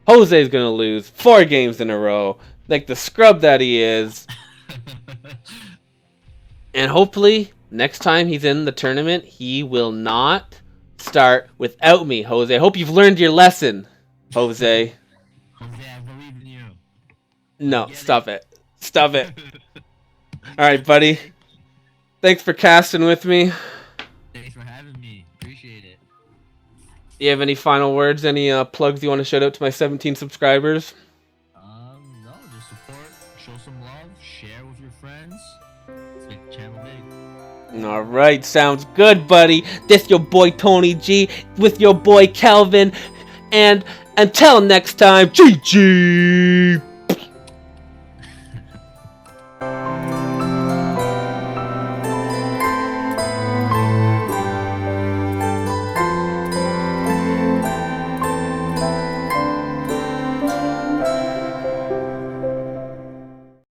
Jose's going to lose 4 games in a row, like the scrub that he is. And hopefully, next time he's in the tournament, he will not start without me, Jose. I hope you've learned your lesson, Jose. Jose, I believe in you. No, stop it. Stop it. Alright, buddy. Thanks for casting with me. Thanks for having me. Appreciate it. You have any final words? Any plugs you want to shout out to my 17 subscribers? No, just support, show some love, share with your friends. Let's make the channel big. Alright, sounds good, buddy. This your boy TonyG with your boy Kelvin. And until next time, GG!